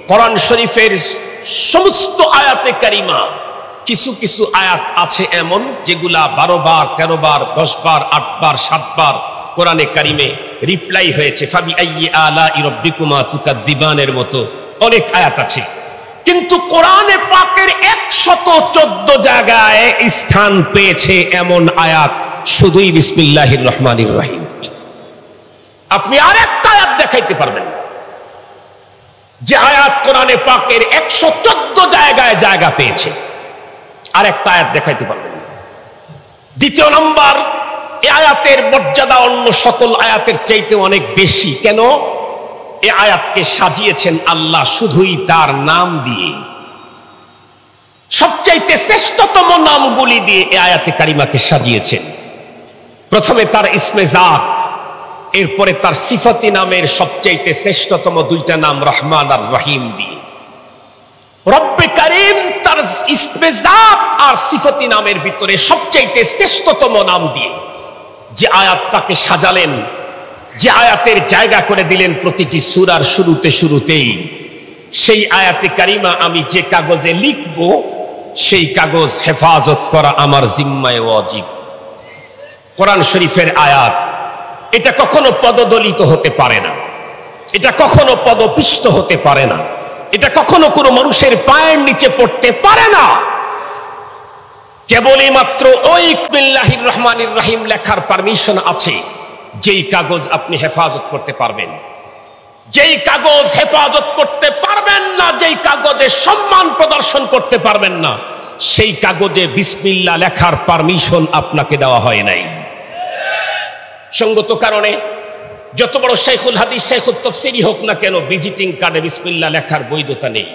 কোরআন শরীফের সমস্ত আয়াতে কারিমা কিছু কিছু আয়াত আছে এমন যেগুলা 12 বার, 13 বার, 10 বার, 8 বার, 7 বার কোরআনে কারিমে রিপ্লাই হয়েছে। ফাবি আইয়ি আলাই রাব্বিকুমা তুকাযযিবানের মতো অনেক আয়াত আছে। কিন্তু কোরআনে পাকের 114 জায়গায় স্থান পেয়েছে এমন আয়াত শুধুই বিসমিল্লাহির রহমানির রহিম। আপনি আরেকটা আয়াত দেখাইতে পারবেন যে আয়াত কোরআনে পাকের 114 জায়গায় জায়গা পেয়েছে? আরেকটা আয়াত দেখাইতে পারবেন। দ্বিতীয় নম্বর, এই আয়াতের মর্যাদা অন্য সকল আয়াতের চাইতে অনেক বেশি। কেন? এই আয়াতকে সাজিয়েছেন আল্লাহ শুধুই তার নাম দিয়ে, সবচাইতে শ্রেষ্ঠতম নামগুলি দিয়ে এই আয়াতে কারিমাকে সাজিয়েছেন। প্রথমে তার ইসমে জাত, এরপরে তার সিফাতি নামের সবচাইতে শ্রেষ্ঠতম 2টা নাম রহমান আর রহিম দিয়ে। রব্বে কারীম তার ইসমে জাত আর সিফাতি নামের ভিতরে সবচাইতে শ্রেষ্ঠতম নাম দিয়ে যে আয়াতটাকে সাজালেন, যে আয়াতের জায়গা করে দিলেন প্রতিটি সূরার শুরুতেই, সেই আয়াতে কারিমা আমি যে কাগজে লিখব সেই কাগজ হেফাজত করা আমার জিম্মায় ওয়াজিব। কোরআন শরীফের আয়াত, এটা কখনো পদদলিত হতে পারে না, এটা কখনো পদপিষ্ট হতে পারে না, এটা কখনো কোনো মানুষের পায়ের নিচে পড়তে পারে না। কেবলই মাত্র ওই বিসমিল্লাহির রহমানির রহিম লেখার পারমিশন আছে যেই কাগজ আপনি হেফাজত করতে পারবেন। যেই কাগজ হেফাজত করতে পারবেন না, যেই কাগজে সম্মান প্রদর্শন করতে পারবেন না, সেই কাগজে বিসমিল্লাহ লেখার পারমিশন আপনাকে দেওয়া হয় নাই। সঙ্গত কারণে যত বড় শাইখুল হাদিস, শাইখুত তাফসীরই হোক না কেন, ভিজিটিং কার্ডে বিসমিল্লাহ লেখার বৈধতা নেই।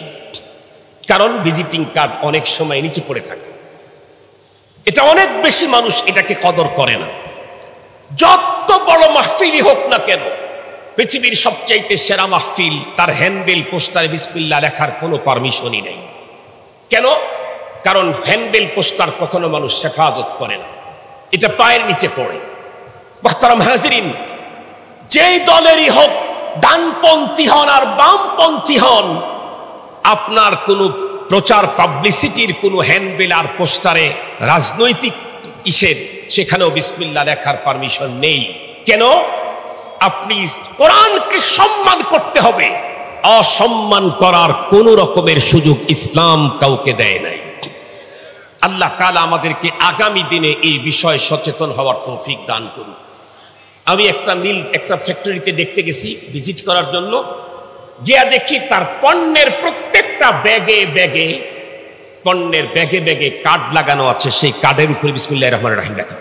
কারণ ভিজিটিং কার্ড অনেক সময় নিচে পড়ে থাকে। এটা অনেক বেশি মানুষ এটাকে কদর করে না। যত বড় মাহফিলই হোক না কেন, পৃথিবীর সবচাইতে সেরা মাহফিল, তার হ্যান্ডবিল পোস্টারে বিসমিল্লাহ লেখার কোনো পারমিশনই নেই। কেন? কারণ হ্যান্ডবিল পোস্টার কখনো মানুষ হেফাজত করে না, এটা পায়ের নিচে পড়ে। মুহতারাম হাজিরিন, যেই দলেরই হোক, ডানপন্থী হন আর বামপন্থী হন, আপনার কোনো প্রচার পাবলিসিটির কোনো হ্যান্ডবিল আর পোস্টারে রাজনৈতিক ইসের, সেখানেও বিসমিল্লাহ লেখার পারমিশন নেই। কেন? আপনি কোরআনকে সম্মান করতে হবে, অসম্মান করার কোন রকমের সুযোগ ইসলাম কাউকে দেয় নাই। আল্লাহ তাআলা আমাদেরকে আগামী দিনে এই বিষয়ে সচেতন হওয়ার তৌফিক দান করুন। আমি একটা ফ্যাক্টরিতে দেখতে গেছি ভিজিট করার জন্য, গিয়া দেখি তার পণ্যের প্রত্যেকটা পণ্যের ব্যাগে কার্ড লাগানো আছে, সেই কার্ডের উপরে বিসমিল্লাহির রহমানির রহিম লেখা।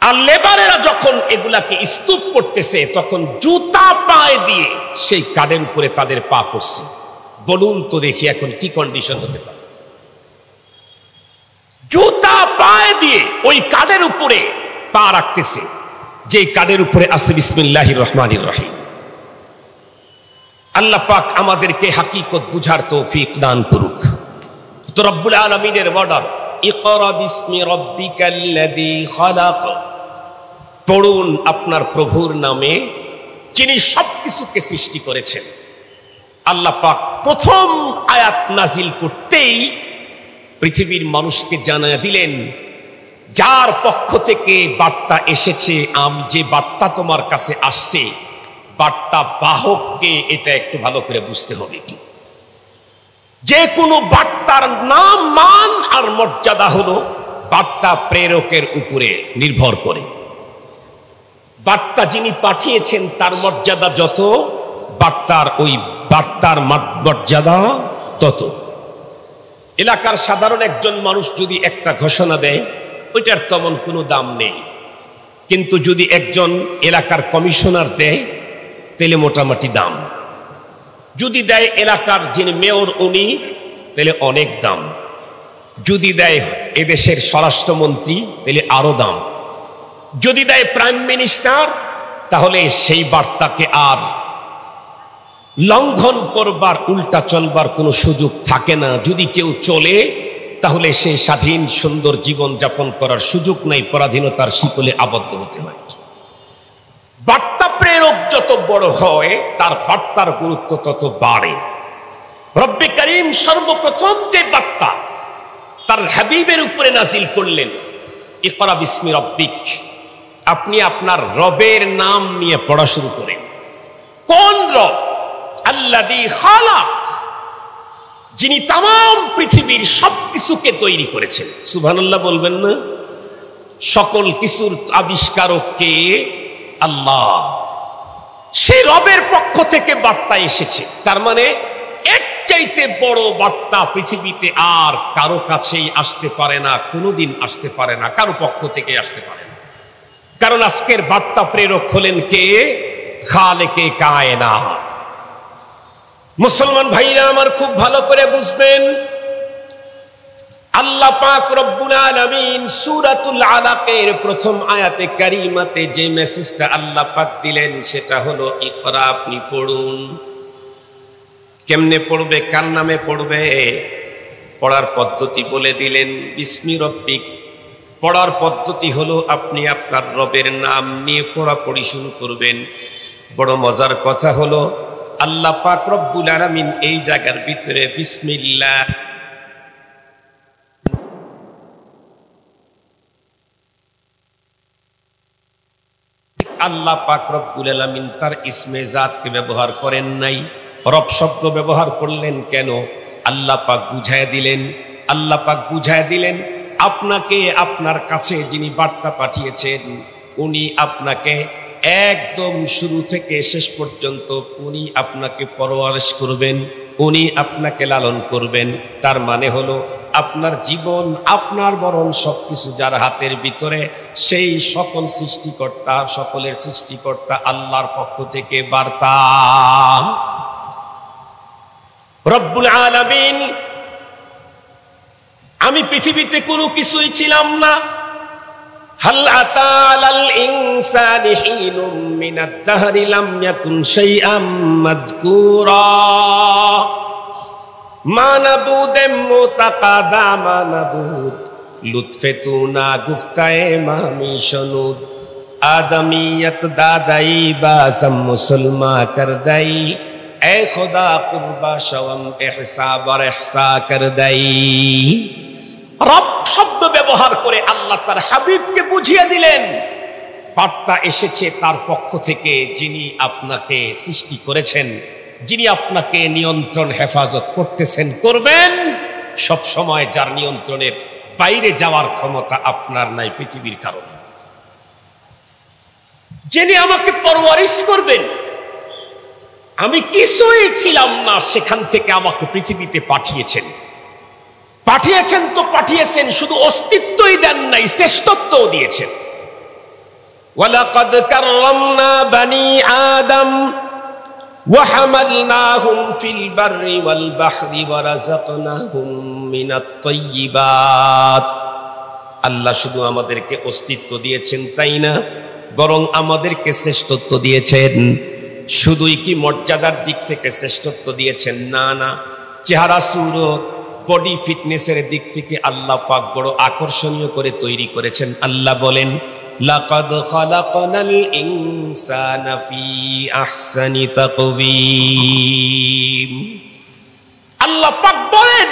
আর লেবারেরা যখন এগুলাকে স্তূপ করতেছে, তখন জুতা পায়ে দিয়ে সেই কার্ডের উপরে তাদের পা পড়ছে। বলুন তো দেখি এখন কি কন্ডিশন হতে পারে? জুতা পায়ে দিয়ে ওই কার্ডের উপরে পা রাখতেছে, যেই কার্ডের উপরে আছে বিসমিল্লাহির রহমানির রহিম। আল্লাহ পাক আমাদেরকে হাকিকত বুঝার তৌফিক দান করুক। তো রব্বুল আলামিনের অর্ডার, ইকরা বিসমি রাব্বিকাল্লাযী খালাক, পড়ুন আপনার প্রভুর নামে যিনি সবকিছুকে সৃষ্টি করেছেন। আল্লাহ পাক প্রথম আয়াত নাজিল করতেই পৃথিবীর মানুষকে জানিয়ে দিলেন, যার পক্ষ থেকে বার্তা এসেছে, যে বার্তা তোমার কাছে আসছে, বার্তা বাহককে এটা একটু ভালো করে বুঝতে হবে। যে কোনো বার্তার নাম, মান আর মর্যাদা হলো বার্তা প্রেরকের উপরে নির্ভর করে। বার্তা যিনি পাঠিয়েছেন তার মর্যাদা যত, বার্তার মর্যাদা তত। এলাকার সাধারণ একজন মানুষ যদি একটা ঘোষণা দেয়, ওইটার তেমন কোনো দাম নেই, কিন্তু যদি একজন এলাকার কমিশনার দেয় তাহলে মোটামুটি দাম। যদি দেয় এলাকার যিনি মেয়র উনি, তাহলে অনেক দাম। যদি দেয় এদেশের স্বরাষ্ট্রমন্ত্রী, তাহলে আরো দাম। যদি দেয় প্রাইম মিনিস্টার, তাহলে সেই বার্তাকে আর লঙ্ঘন করবার, উল্টা চলবার কোনো সুযোগ থাকে না। যদি কেউ চলে, তাহলে সে স্বাধীন সুন্দর জীবন যাপন করার সুযোগ নাই, পরাধীনতার শিকলে আবদ্ধ হতে হয়। বার্তা প্রেরক যত বড় হয়, তার বার্তার গুরুত্ব তত বাড়ে। রব্বে করিম সর্বপ্রথম যে বার্তা তার হাবিবের উপরে নাজিল করলেন, ইকরা বিসমি রব্বিক, আপনি আপনার রবের নাম নিয়ে পড়া শুরু করেন। কোন রব? আল্লাযী খালাক, যিনি তাম পৃথিবীর সবকিছুকে তৈরি করেছেন। সুবহানাল্লাহ বলবেন না? সকল কিছুর আবিষ্কারক কে? আল্লাহ। সেই রবের পক্ষ থেকে বার্তা এসেছে। তার মানে এর চাইতে বড় বার্তা পৃথিবীতে আর কারো কাছেই আসতে পারে না, কোনোদিন আসতে পারে না, কারো পক্ষ থেকে আসতে পারে না। কারণ আজকের বার্তা প্রেরক হলেন কে? খালেকে কায়নাত। মুসলমান ভাইরা আমার খুব ভালো করে বুঝবেন, আল্লাহ পাক রব্বুল আলামিন সূরাতুল আলাকের প্রথম আয়াতে কারিমাতে যে মেসেজটা আল্লাহ পাক দিলেন, সেটা হলো ইকরা, আপনি পড়ুন। কেমনে পড়বে? কার নামে পড়বে? পড়ার পদ্ধতি বলে দিলেন, বিসমি রব্বিক। পড়ার পদ্ধতি হলো আপনি আপনার রবের নাম নিয়ে পড়াপড়ি শুরু করবেন। বড় মজার কথা হলো, আল্লাহ পাক রব্বুল আলামিন এই জায়গার ভিতরে বিসমিল্লাহ আল্লাহ পাক রব্বুল আলামিন তার ইসমে জাতকে ব্যবহার করেন নাই, রব শব্দ ব্যবহার করলেন কেন? আল্লাহ পাক বুঝায় দিলেন। আল্লাহ পাক বুঝায় দিলেন, আপনাকে, আপনার কাছে যিনি বার্তা পাঠিয়েছেন, উনি আপনাকে একদম শুরু থেকে শেষ পর্যন্ত উনি আপনাকে পরওয়ারিশ করবেন, উনি আপনাকে লালন করবেন। তার মানে হলো আপনার জীবন, আপনার বরণ সবকিছু যার হাতের ভিতরে, সেই সকল সৃষ্টিকর্তা, সকলের সৃষ্টিকর্তা আল্লাহর পক্ষ থেকে বার্তা। রব্বুল আলামিন, আমি পৃথিবীতে কোনো কিছুই ছিলাম না। হাল আতা আলাল ইনসানি হিনুম মিনাদ দাহরি লাম ইয়াকুন শাইআম মাযকুরা মা নাবুদে মুতাকাদা মা নাবুদ লুৎফেতুনা গুফতায়ে মামি শনুদ আদমিয়ত দাদাই বাসম মুসলমা করদাই এ খুদা কুরবা শওম ইহসা বর ইহসা করদাই। রব শব্দ ব্যবহার করে আল্লাহ তার হাবিবকে বুঝিয়ে দিলেন, বার্তা এসেছে তার পক্ষ থেকে, যিনি আপনাকে সৃষ্টি করেছেন, যিনি আপনাকে নিয়ন্ত্রণ হেফাজত করতেছেন, করবেন সব সময়, যার নিয়ন্ত্রণের বাইরে যাওয়ার ক্ষমতা আপনার নাই পৃথিবীর কারণে। যিনি আমাকে পরওয়ারিশ করবেন, আমি কিছুই ছিলাম না, সেখান থেকে আমাকে পৃথিবীতে পাঠিয়েছেন। পাঠিয়েছেন তো পাঠিয়েছেন, শুধু অস্তিত্বই দেন নাই, শ্রেষ্ঠত্বও দিয়েছেন। ওয়ালাকাদ কাররামনা বানি আদম ওয়া হামালনাহুম ফিল বাররি ওয়াল বাহরি ওয়া রাযাকনাহুম মিনাত তাইয়্যিবাত। আল্লাহ শুধু আমাদেরকে অস্তিত্ব দিয়েছেন তাই না, বরং আমাদেরকে শ্রেষ্ঠত্ব দিয়েছেন। শুধুই কি মর্যাদার দিক থেকে শ্রেষ্ঠত্ব দিয়েছেন? না না, চেহারা সুরত, বডি ফিটনেসের দিক থেকে আল্লাহ পাক বড় আকর্ষণীয় করে তৈরি করেছেন। আল্লাহ বলেন, লাকাদ খালাকনাল ইনসানা ফি আহসানি তাকওয়িম। আল্লাহ পাক বলেন,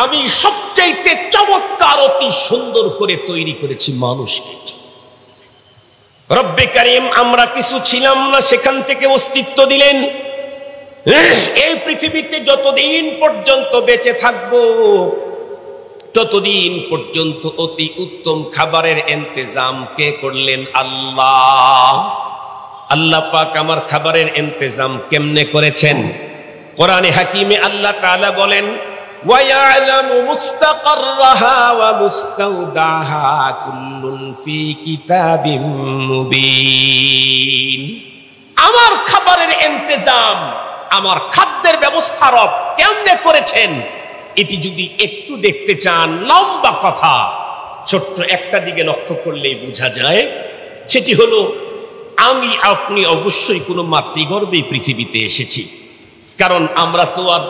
আমি সবচাইতে চমৎকার, অতি সুন্দর করে তৈরি করেছি মানুষকে। রব্বে কারীম, আমরা কিছু ছিলাম না, সেখান থেকে অস্তিত্ব দিলেন। এই পৃথিবীতে যতদিন পর্যন্ত বেঁচে থাকবো, ততদিন পর্যন্ত অতি উত্তম খাবারের ইন্তজাম কে করলেন? আল্লাহ। আল্লাহ পাক আমার খাবারের ইন্তজাম কেমনে করেছেন? কোরআনে হাকিমে আল্লাহ তাআলা বলেন, ওয়া ইয়ালামু মুস্তাকাররাহা ওয়া মুস্তাওদাহা কুল্লুন ফি কিতাবিম মুবিন। আমার খাবারের ইন্তজাম, আমার খাদ্যের ব্যবস্থা রব কেমনে করেছেন, এটি যদি একটু দেখতে চান, লম্বা কথা, ছোট্ট একটা দিকে লক্ষ্য করলেই বোঝা যায়। সেটি হলো, আমি আপনি অবশ্যই কোনো মাতৃগর্ভে পৃথিবীতে এসেছি। কারণ আমরা তো আর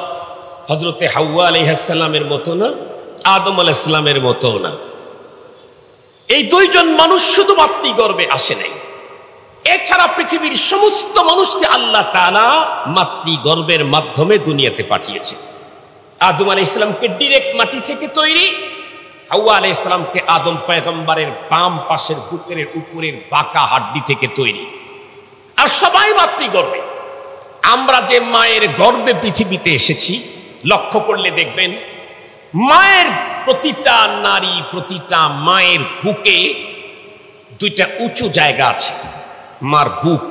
হযরতে হাওয়া আলাইহিস সালামের মতো না, আদম আলাইহিস সালামের মতো না। এই দুইজন মানুষ শুধু মাতৃগর্ভে আসে নাই, এছাড়া পৃথিবীর সমস্ত মানুষকে আল্লাহ তাআলা মাতৃগর্ভের মাধ্যমে দুনিয়াতে পাঠিয়েছে। আদম আলাইহিস সালামকে ডিরেক্ট মাটি থেকে তৈরি, হাওয়া আলাইহিস সালামকে আদম পয়গম্বরের বাম পাশের বুকের উপরের বাঁকা হাড্ডি থেকে তৈরি, আর সবাই মাতৃগর্ভে। আমরা যে মায়ের গর্ভে পৃথিবীতে এসেছি, লক্ষ্য করলে দেখবেন মায়ের প্রতিটা নারী, প্রতিটা মায়ের বুকে দুইটা উঁচু জায়গা আছে। মার বুক,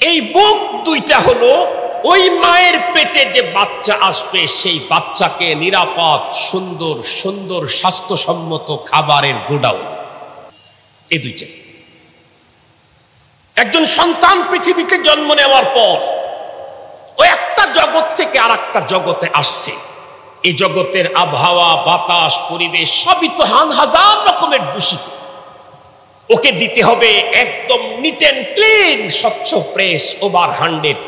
এই বুক দুইটা হলো ওই মায়ের পেটে যে বাচ্চা আসবে সেই বাচ্চাকে নিরাপদ, সুন্দর সুন্দর স্বাস্থ্যসম্মত খাবারের গোডাউন। এই দুইটা। একজন সন্তান পৃথিবীতে জন্ম নেওয়ার পর ও একটা জগৎ থেকে আর একটা জগতে আসছে। এই জগতের আবহাওয়া, বাতাস, পরিবেশ সবই তো হাজার রকমের দূষিত। ওকে দিতে হবে একদম নিট অ্যান্ড ক্লিন, স্বচ্ছ, ফ্রেশ, ওভার 100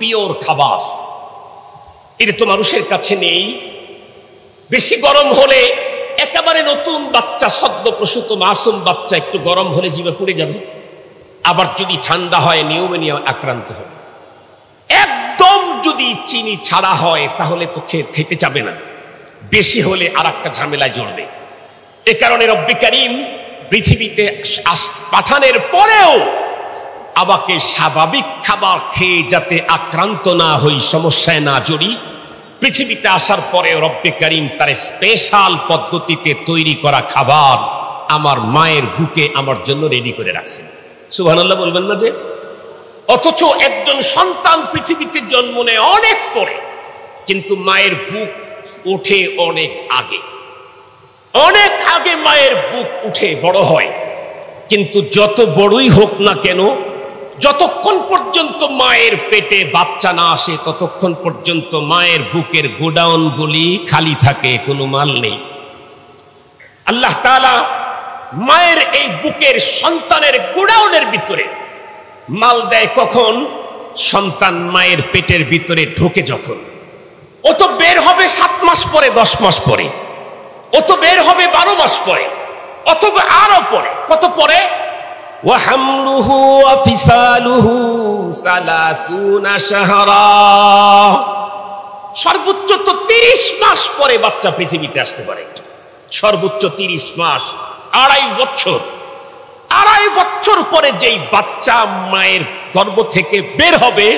পিওর খাবার। এটা তো মানুষের কাছে নেই। বেশি গরম হলে একেবারে নতুন বাচ্চা, সদ্য প্রসূত মাসুম বাচ্চা একটু গরম হলে জিভে পুড়ে যাবে। আবার যদি ঠান্ডা হয় নিউমোনিয়া আক্রান্ত হবে। একদম যদি চিনি ছাড়া হয় তাহলে তো খেতে যাবে না, বেশি হলে আর একটা ঝামেলায় জড়বে। এ কারণে রব্বে কারীম পৃথিবীতে পাঠানোর পরেও আমাকে স্বাভাবিক খাবার খেয়ে যাতে আক্রান্ত না হই, সমস্যায় না জড়ি, পৃথিবীতে আসার পরেও রব্বে কারীম তার স্পেশাল পদ্ধতিতে তৈরি করা খাবার আমার মায়ের বুকে আমার জন্য রেডি করে রাখছেন। সুবহানাল্লাহ বলবেন না যে? অথচ একজন সন্তান পৃথিবীতে জন্ম নেয় অনেক পরে, কিন্তু মায়ের বুক ওঠে অনেক আগে। অনেক আগে মায়ের বুক উঠে বড় হয়। কিন্তু যত বড়ই হোক না কেন, যতক্ষণ পর্যন্ত মায়ের পেটে বাচ্চা না আসে ততক্ষণ পর্যন্ত মায়ের বুকের গোডাউনগুলি খালি থাকে, কোনো মাল নেই। আল্লাহ তাআলা মায়ের এই বুকের সন্তানের গোডাউনের ভিতরে মাল দেয় কখন? সন্তান মায়ের পেটের ভিতরে ঢোকে যখন। ও তো বের হবে 7 মাস পরে, 10 মাস পরে, ও তো বের হবে 12 মাস পরে, অথবা আরো পরে। কত পরে? ওয়া হামলুহু ওয়া ফিসালুহু 30 শাহরা। সর্বোচ্চ তো 30 মাস পরে বাচ্চা পৃথিবীতে আসতে পারে। সর্বোচ্চ 30 মাস, 2.5 বছর। 2.5 বছর পরে যেই বাচ্চা মায়ের গর্ভ থেকে বের হবে,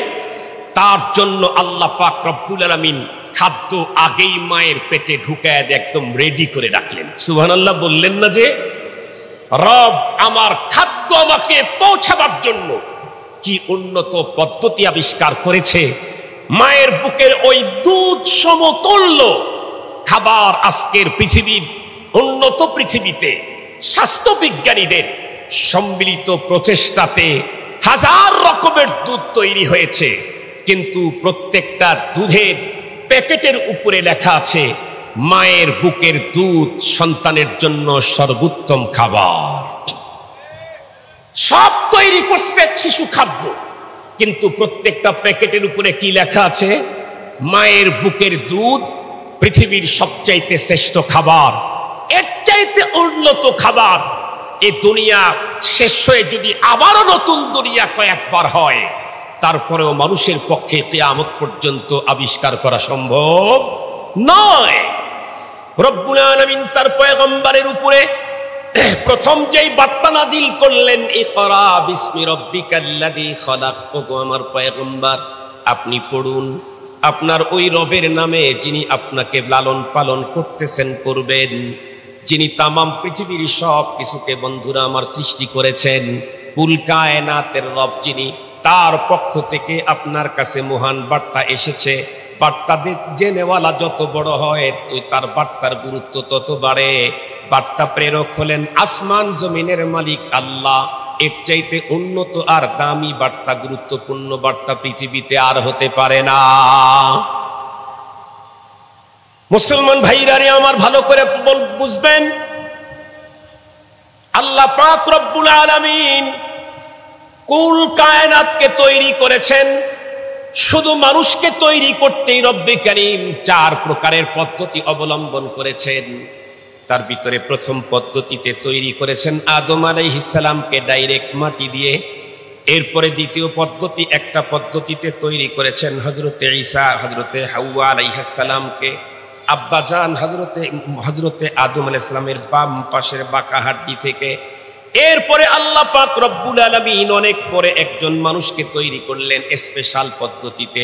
তার জন্য আল্লাহ পাক রব্বুল আলামিন খাদ্য আগেই মায়ের পেটে ঢুকায় একদম রেডি করে রাখলেন। সুবহানাল্লাহ বললেন না যে? রব আমার খাদ্য আমাকে পৌঁছাবার জন্য কি উন্নত পদ্ধতি আবিষ্কার করেছে। মায়ের বুকের ওই দুধ সমতুল্য খাবার আজকের পৃথিবীর উন্নত পৃথিবীতে স্বাস্থ্য বিজ্ঞানীদের সম্মিলিত প্রচেষ্টাতে হাজার রকমের দুধ তৈরি হয়েছে, কিন্তু প্রত্যেকটা দুধের প্যাকেটের উপরে লেখা আছে মায়ের বুকের দুধ সন্তানের জন্য সর্বোত্তম খাবার। সব তৈরি করছে শিশু খাদ্য, কিন্তু প্রত্যেকটা প্যাকেটের উপরে কি লেখা আছে? মায়ের বুকের দুধ পৃথিবীর সবচাইতে শ্রেষ্ঠ খাবার। এর চাইতে উন্নত খাবার এই দুনিয়া শেষ হয়ে যদি আবারও নতুন দুনিয়া কয়েকবার হয়, তারপরেও মানুষের পক্ষে কিয়ামত পর্যন্ত আবিষ্কার করা সম্ভব নয়। রব্বুল আলামিন তার পয়গম্বরের উপরে প্রথম যেই বার্তা নাজিল করলেন, ইকরা বিসমি রাব্বিকাল্লাযী খালাক। ওগো আমার পয়গম্বর, আপনি পড়ুন আপনার ওই রবের নামে যিনি আপনাকে লালন পালন করতেছেন, করবেন, যিনি তামাম পৃথিবীর সব কিছুকে বন্ধুরা আমার সৃষ্টি করেছেন, কুল কায়নাতের রব যিনি, তার পক্ষ থেকে আপনার কাছে মহান বার্তা এসেছে। বার্তা জেনেওয়ালা যত বড় হয় তার বার্তার গুরুত্ব তত বাড়ে। বার্তা প্রেরক হলেন আসমান জমিনের মালিক আল্লাহ। এর চাইতে উন্নত আর দামি বার্তা, গুরুত্বপূর্ণ বার্তা পৃথিবীতে আর হতে পারে না। মুসলমান ভাইরারে আমার ভালো করে বুঝবেন, আল্লাহ পাক রব্বুল আলামিন কুল কায়নাতকে তৈরি করেছেন। শুধু মানুষকে তৈরি করতেই রব্বে কারীম 4 প্রকারের পদ্ধতি অবলম্বন করেছেন। তার ভিতরে প্রথম পদ্ধতিতে তৈরি করেছেন আদম আলাইহিস সালামকে ডাইরেক্ট মাটি দিয়ে। এরপরে দ্বিতীয় পদ্ধতি, একটা পদ্ধতিতে তৈরি করেছেন হযরতে ঈসা, হযরতে হাওয়া আলাইহিস সালামকে আব্বাজান হযরতে আদম আলাইহিস সালামের বাম পাশের বাঁকা হাড্ডি থেকে। এরপরে আল্লাহ পাক রব্বুল আলামিন অনেক পরে একজন মানুষকে তৈরি করলেন স্পেশাল পদ্ধতিতে।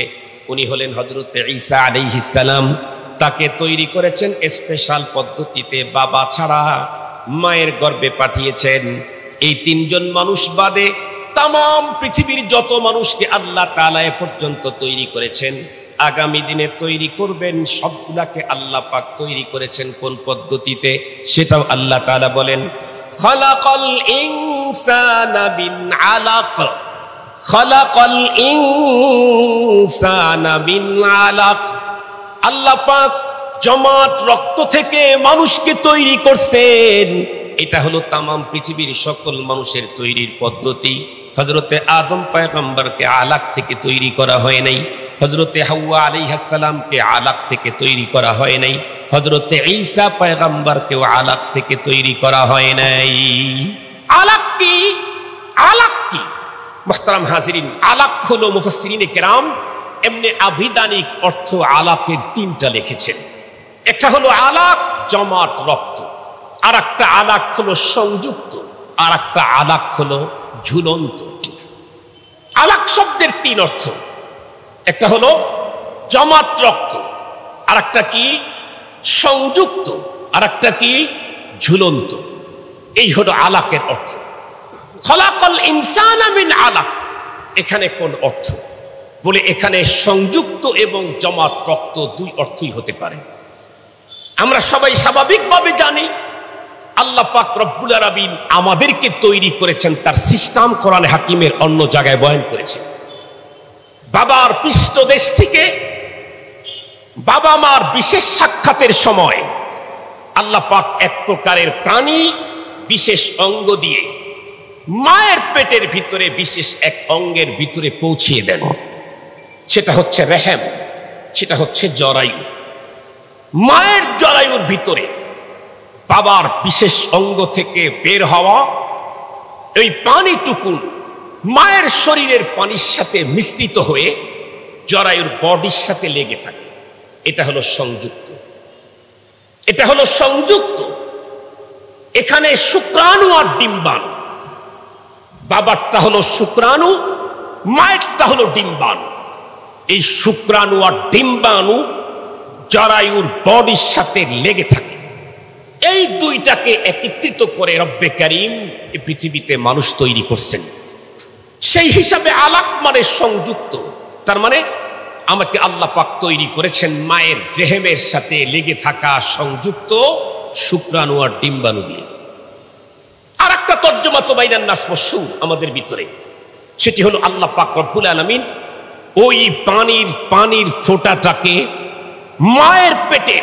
উনি হলেন হযরতে ঈসা আলাইহিস সালাম। তাকে তৈরি করেছেন স্পেশাল পদ্ধতিতে, বাবা ছাড়া মায়ের গর্ভে পাঠিয়েছেন। এই 3 জন মানুষ বাদে তামাম পৃথিবীর যত মানুষকে আল্লাহ তাআলা এ পর্যন্ত তৈরি করেছেন, আগামী দিনে তৈরি করবেন, সবগুলাকে আল্লাহ পাক তৈরি করেছেন কোন পদ্ধতিতে সেটাও আল্লাহ তাআলা বলেন। খালাকাল ইনসানা মিন আলাক, খালাকাল ইনসানা মিন আলাক। আল্লাহ পাক জমাট রক্ত থেকে মানুষকে তৈরি করছেন। এটা হলো তামাম পৃথিবীর সকল মানুষের তৈরির পদ্ধতি। হযরতে আদম পয়গম্বরকে আলাক থেকে তৈরি করা হয় নাই, হযরতে হাওয়া আলাইহিস সালামকে আলাক থেকে তৈরি করা হয় নাই, হযরতে ঈসা পয়গম্বরকেও আলাক থেকে তৈরি করা হয় নাই। আলাক কি? আলাক কি মুহতারাম হাজিরিন, আলাক হলো মুফাসসিরিনে কেরাম এমনি আবিধানিক অর্থ আলাকের 3টা লিখেছেন। একটা হলো আলাক জমাট রক্ত, আর একটা আলাক হলো সংযুক্ত, আর একটা আলাক হলো ঝুলন্ত। আলাক শব্দের 3 অর্থ, একটা হলো জমাট রক্ত, আর একটা কি সংযুক্ত, আর একটা কি ঝুলন্ত। এই হলো আলাকের অর্থ। খলাকাল ইনসানা মিন আলাক, এখানে কোন অর্থ বলে এখানে সংযুক্ত এবং জমাট রক্ত 2 অর্থই হতে পারে। আমরা সবাই স্বাভাবিকভাবে জানি আল্লাহ পাক রব্বুল আলামিন আমাদেরকে তৈরি করেছেন, তার সিস্টেম কোরআনে হাকিমের অন্য জায়গায় বয়ান করেছেন। বাবার পৃষ্ঠদেশ থেকে বাবা মার বিশেষ সাক্ষাতের সময় আল্লাহ পাক এক প্রকারের প্রাণী বিশেষ অঙ্গ দিয়ে মায়ের পেটের ভিতরে বিশেষ এক অঙ্গের ভিতরে পৌঁছিয়ে দেন। সেটা হচ্ছে রেহেম, সেটা হচ্ছে জরায়ু। মায়ের জরায়ুর ভিতরে বাবার বিশেষ অঙ্গ থেকে বের হওয়া এই পানিটুকু মায়ের শরীরের পানির সাথে মিশ্রিত হয়ে জরায়ুর বডির সাথে লেগে থাকে। এটা হলো সংযুক্ত, এটা হলো সংযুক্ত। এখানে শুক্রাণু আর ডিম্বাণু, বাবারটা হলো শুক্রাণু, মায়েরটা হলো ডিম্বাণু। এই শুক্রাণু আর ডিম্বাণু জরায়ুর বডির সাথে লেগে থাকে। এই 2টাকে একত্রিত করে রব্বে কারীম এই পৃথিবীতে মানুষ তৈরি করছেন। সেই হিসাবে আলাক মানে সংযুক্ত, তার মানে আমাকে আল্লাহ পাক তৈরি করেছেন মায়ের রেহেমের সাথে লেগে থাকা সংযুক্ত শুক্রাণু আর ডিম্বাণু দিয়ে। আর একটা তর্জমা তো বাইনান নাস মশহুর আমাদের ভিতরে, সেটি হলো আল্লাহ পাক রব্বুল আলামিন ওই পানির ফোঁটাটাকে মায়ের পেটে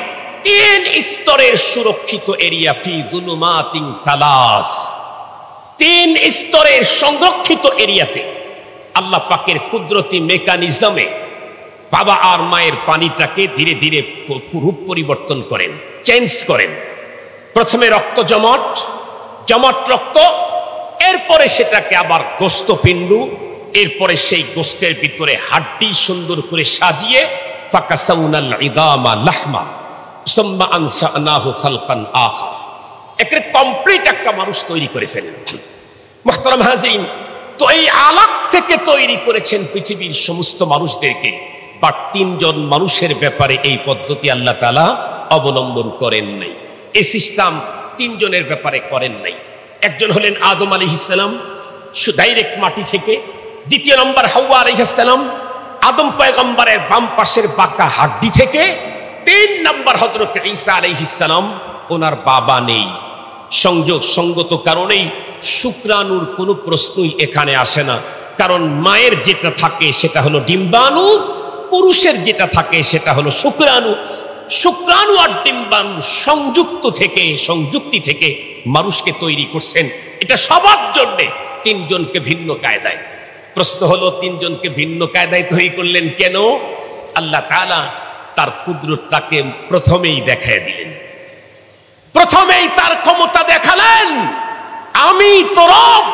3 স্তরের সুরক্ষিত এরিয়া, ফি যুলুমাতিন সালাস, 3 স্তরের সংরক্ষিত এরিয়াতে আল্লাহ পাকের কুদরতি মেকানিজমে বাবা আর মায়ের পানিটাকে ধীরে ধীরে রূপ পরিবর্তন করেন, চেঞ্জ করেন। প্রথমে রক্ত জমাট রক্ত, এরপরে সেটাকে আবার গোস্তপিণ্ডু, এরপরে সেই গোস্তের ভিতরে হাড্ডি সুন্দর করে সাজিয়ে ফাকাসাউনাল ইদামা লাহমা সুম্মা আনশানাহু খালকান আখার, একটা কমপ্লিট একটা মানুষ তৈরি করে ফেলেন। মুহতারাম হাজিরিন, তো এই আলাক থেকে তৈরি করেছেন পৃথিবীর সমস্ত মানুষদেরকে। বাট তিনজন মানুষের ব্যাপারে এই পদ্ধতি আল্লাহ তাআলা অবলম্বন করেন নাই, এই সিস্টেম তিনজনের ব্যাপারে করেন নাই। একজন হলেন আদম আলাইহিস সালাম, ডাইরেক্ট মাটি থেকে। দ্বিতীয় নম্বর হাওয়া আলাইহিস সালাম, আদম পয়গম্বরের বাম পাশের বাঁকা হাড্ডি থেকে। তিন নম্বর হযরত ঈসা আলাইহিস সালাম, ওনার বাবা নেই। সংযোগ সঙ্গত কারণেই শুক্রাণুর কোনো প্রশ্নই এখানে আসে না, কারণ মায়ের যেটা থাকে সেটা হলো ডিম্বাণু, পুরুষের যেটা থাকে সেটা হলো শুক্রাণু। শুক্রাণু আর ডিম্বাণু সংযুক্তি থেকে মানুষকে তৈরি করছেন। এটা সবার জন্যে তিনজনকে ভিন্ন কায়দায়। প্রশ্ন হলো তিনজনকে ভিন্ন কায়দায় তৈরি করলেন কেন? আল্লাহ তাআলা তার কুদরতটাকে প্রথমেই দেখায় দিলেন, প্রথমেই তার ক্ষমতা দেখালেন। আমি তো রব,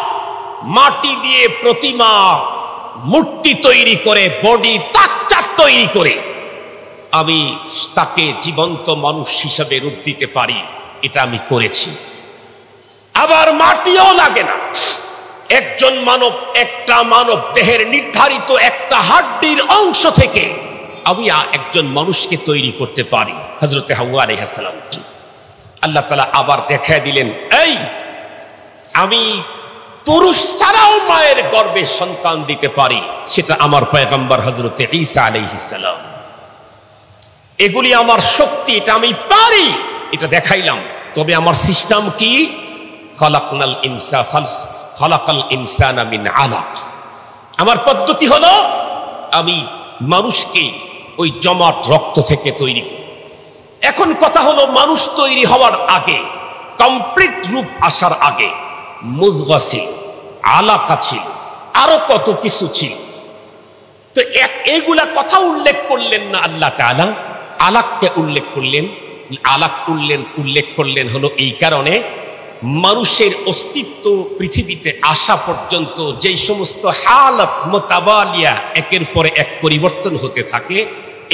মাটি দিয়ে প্রতিমা মূর্তি তৈরি করে, বডি স্ট্রাকচার তৈরি করে আমি তাকে জীবন্ত মানুষ হিসাবে রূপ দিতে পারি, এটা আমি করেছি। আবার মাটিও লাগে না, একজন মানব, একটা মানব দেহের নির্ধারিত একটা হাড্ডির অংশ থেকে আমি একজন মানুষকে তৈরি করতে পারি। হযরত হাওয়া আলাইহিস সালাম আল্লাহ তাআলা আবার দেখায় দিলেন, এই আমি পুরুষ ছাড়াও মায়ের গর্ভে সন্তান দিতে পারি, সেটা আমার পয়গম্বর হযরত ঈসা আলাইহিস সালাম। এগুলি আমার শক্তি, এটা আমি পারি, এটা দেখাইলাম। তবে আমার সিস্টেম কি? খালাকাল ইনসানা মিন আলাক। আমার পদ্ধতি হলো আমি মানুষকে ওই জমাট রক্ত থেকে তৈরি করি। এখন কথা হলো, মানুষ তৈরি হওয়ার আগে, কমপ্লিট রূপ আসার আগে মুজগা ছিল, আলাকা ছিল, আরো কত কিছু ছিল। তো এগুলা কথা উল্লেখ করলেন না আল্লাহ তাআলা, আলাককে উল্লেখ করলেন। উল্লেখ করলেন হলো এই কারণে, মানুষের অস্তিত্ব পৃথিবীতে আসা পর্যন্ত যেই সমস্ত হালত মোতাবালিয়া একের পরে এক পরিবর্তন হতে থাকে,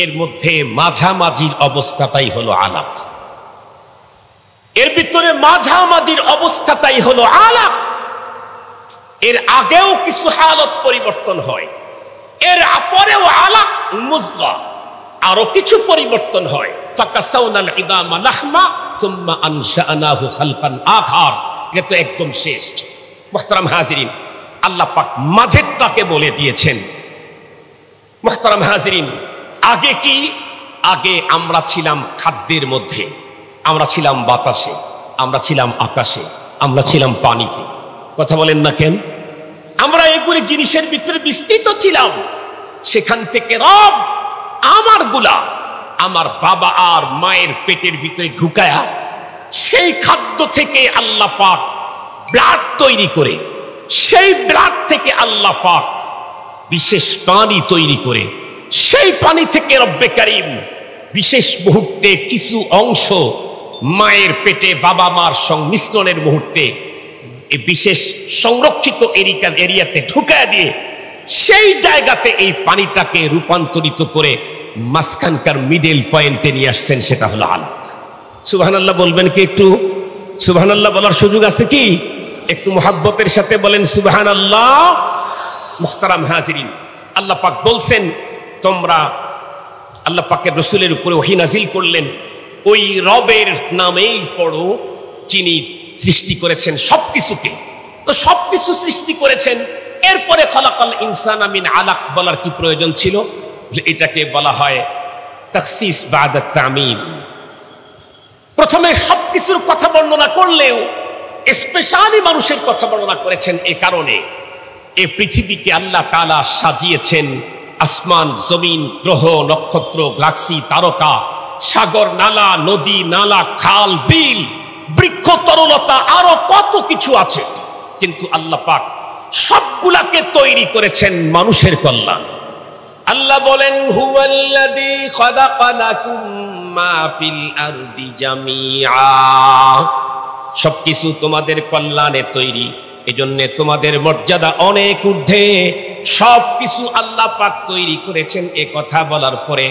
এর মধ্যে মাঝামাঝির অবস্থাটাই হলো আলাক। এর ভিতরে মাঝামাঝির অবস্থাটাই হলো আলাক। এর আগেও কিছু হালত পরিবর্তন হয়, এর পরেও আলাক মুজগা আরো কিছু পরিবর্তন হয়। ফাকাসাউনাল ইদামা লাহমা সুম্মা আনশানাহু খালকান আখার। এটা তো একদম শেষ। মুহতারাম হাজিরিন, আল্লাহ পাক মাঝেরটাকে বলে দিয়েছেন। মুহতারাম হাজিরিন, আগে কি? আগে আমরা ছিলাম খাদ্যের মধ্যে, আমরা ছিলাম বাতাসে, আমরা ছিলাম আকাশে, আমরা ছিলাম পানিতে। কথা বলেন না কেন? আমরা এগুলি জিনিসের ভিতরে বিস্তৃত ছিলাম। সেখান থেকে রব আমার বাবা আর মায়ের পেটের ভিতরে ঢুকায়া সেই খাদ্য থেকে আল্লাহ পাক ব্লাড তৈরি করে, সেই ব্লাড থেকে আল্লাহ পাক বিশেষ পানি তৈরি করে, সেই পানি থেকে রব্বে কারীম বিশেষ মুহূর্তে কিছু অংশ মায়ের পেটে বাবা মার সংমিশ্রণের মুহূর্তে বিশেষ সংরক্ষিত এরিয়াতে ঢুকায় দিয়ে সেই জায়গাতে এই পানিটাকে রূপান্তরিত করে মাঝখানকার মিডল পয়েন্টে নিয়ে আসছেন, সেটা হলো আলাক। সুবহানাল্লাহ বলবেন কি? একটু সুবহানাল্লাহ বলার সুযোগ আছে কি? একটু মুহাব্বতের সাথে বলেন সুবহানাল্লাহ। মুহতারাম হাজিরিন, আল্লাহ পাক বলছেন, তোমরা আল্লাহ পাকের রাসূলের উপরে ওহী নাজিল করলেন, ওই রবের নামেই পড়ো যিনি সৃষ্টি করেছেন সবকিছুকে। তো সবকিছু সৃষ্টি করেছেন, এরপরে খালাকাল ইনসানা মিন আলাক বলার কি প্রয়োজন ছিল? এটাকে বলা হয় তাখসিস বাদা তামিম। প্রথমে সবকিছুর কথা বর্ণনা করলেও স্পেশালি মানুষের কথা বর্ণনা করেছেন। এ কারণে এই পৃথিবীকে আল্লাহ তাআলা সাজিয়েছেন আসমান, জমিন, গ্রহ, নক্ষত্র, গ্যালাক্সি, তারকা, সাগর, নালা, নদী, নালা, খাল, বিল, বৃক্ষ, তরলতা, আরো কত কিছু আছে। কিন্তু আল্লাহ পাক সবগুলাকে তৈরি করেছেন মানুষের কল্যাণ। আল্লাহ বলেন, হুয়াল্লাযী খালাকা লাকুম মা ফিল আরদি জামিআ। সবকিছু তোমাদের কল্যাণে তৈরি, এজন্য তোমাদের মর্যাদা অনেক ঊর্ধ্বে। সবকিছু আল্লাহ পাক তৈরি করেছেন। এ কথা বলার পরে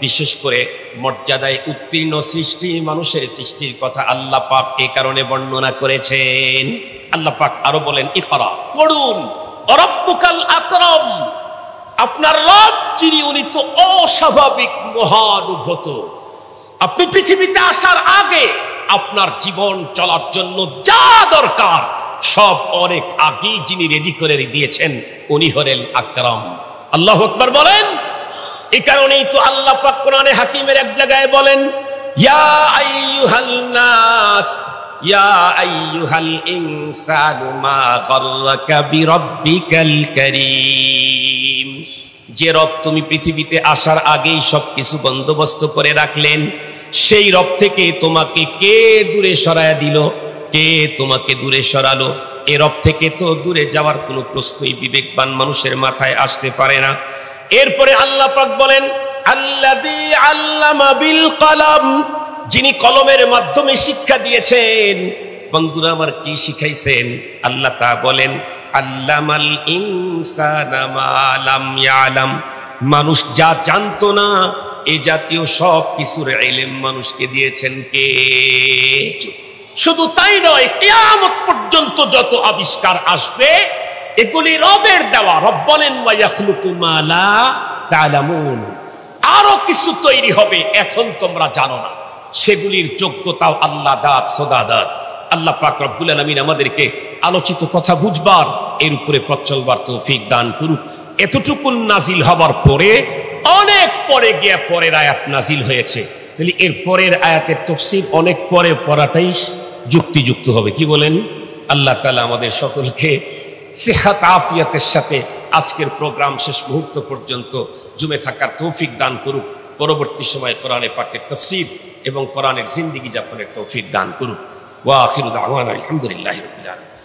বিশেষ করে মর্যাদায় উত্তীর্ণ সৃষ্টি মানুষের সৃষ্টির কথা আল্লাহ পাক এই কারণে বর্ণনা করেছেন। আল্লাহ পাক আরো বলেন, ইকরা, পড়ুন, রাব্বুকাল আকরাম, আপনার রব যিনি, উনি তো অস্বাভাবিক মহানুভূত। আপনি পৃথিবীতে আসার আগে আপনার জীবন চলার জন্য যা দরকার সব অনেক আগেই যিনি রেডি করে দিয়েছেন, উনি হলেন আকরাম। আল্লাহু আকবার বলেন। এই কারণেই তো আল্লাহ পাক কোরআনে হাকিমের এক জায়গায় বলেন, ইয়া আইয়ুহান নাস, ইয়া আইয়ুহাল ইনসানু মা গাররাকা বিরাব্বিকাল কারীম। যে রব তুমি পৃথিবীতে আসার আগেই সবকিছু বন্দোবস্ত করে রাখলেন, সেই রব থেকে তোমাকে কে দূরে সরায়া দিল? কে তোমাকে দূরে সরালো? এ রব থেকে তো দূরে যাওয়ার কোনো প্রশ্নই বিবেকবান মানুষের মাথায় আসতে পারে না। এরপরে আল্লাহ পাক বলেন, আল্লাযী আল্লামা বিল কলম, যিনি কলমের মাধ্যমে শিক্ষা দিয়েছেন। বন্ধুরা আমার, কি শিখাইছেন? আল্লাহ তা বলেন, আল্লামাল ইনসানা মা লাম ইয়ালাম, মানুষ যা জানতো না এ জাতীয় সব কিছুর ইলম মানুষকে দিয়েছেন কে? শুধু তাই নয়, কিয়ামত পর্যন্ত যত আবিষ্কার আসবে এগুলি রবের দেওয়া। রব বলেন, ওয়া ইয়াখলুকু মা লা তা'লামুন, আরো কিছু তৈরি হবে এখন তোমরা জানো না, সেগুলির যোগ্যতাও আল্লাহ দাত, খোদা দাত। আল্লাহ পাক রব্বুল আলামিন আমাদেরকে আলোচিত কথা বুঝবার, এর উপরে পথ চলবার তৌফিক দান করুক। এতটুকু নাজিল হবার পরে অনেক পরে গিয়ে পরের আয়াত নাজিল হয়েছে, তাহলে এর পরের আয়াতের তাফসীর অনেক পরে পড়াটাই যুক্তিযুক্ত হবে। কি বলেন? আল্লাহ তাআলা আমাদের সকলকে সিহহাত আফিয়াতের সাথে আজকের প্রোগ্রাম শেষ মুহূর্ত পর্যন্ত জুমে থাকার তৌফিক দান করুক। পরবর্তী সময়ে কোরআনে পাকের তাফসীর এবং কোরআনের জিন্দেগি যাপনের তৌফিক দান করুক। ওয়া আখিরু দাওয়ানা আলহামদুলিল্লাহি রাব্বিল আলামিন।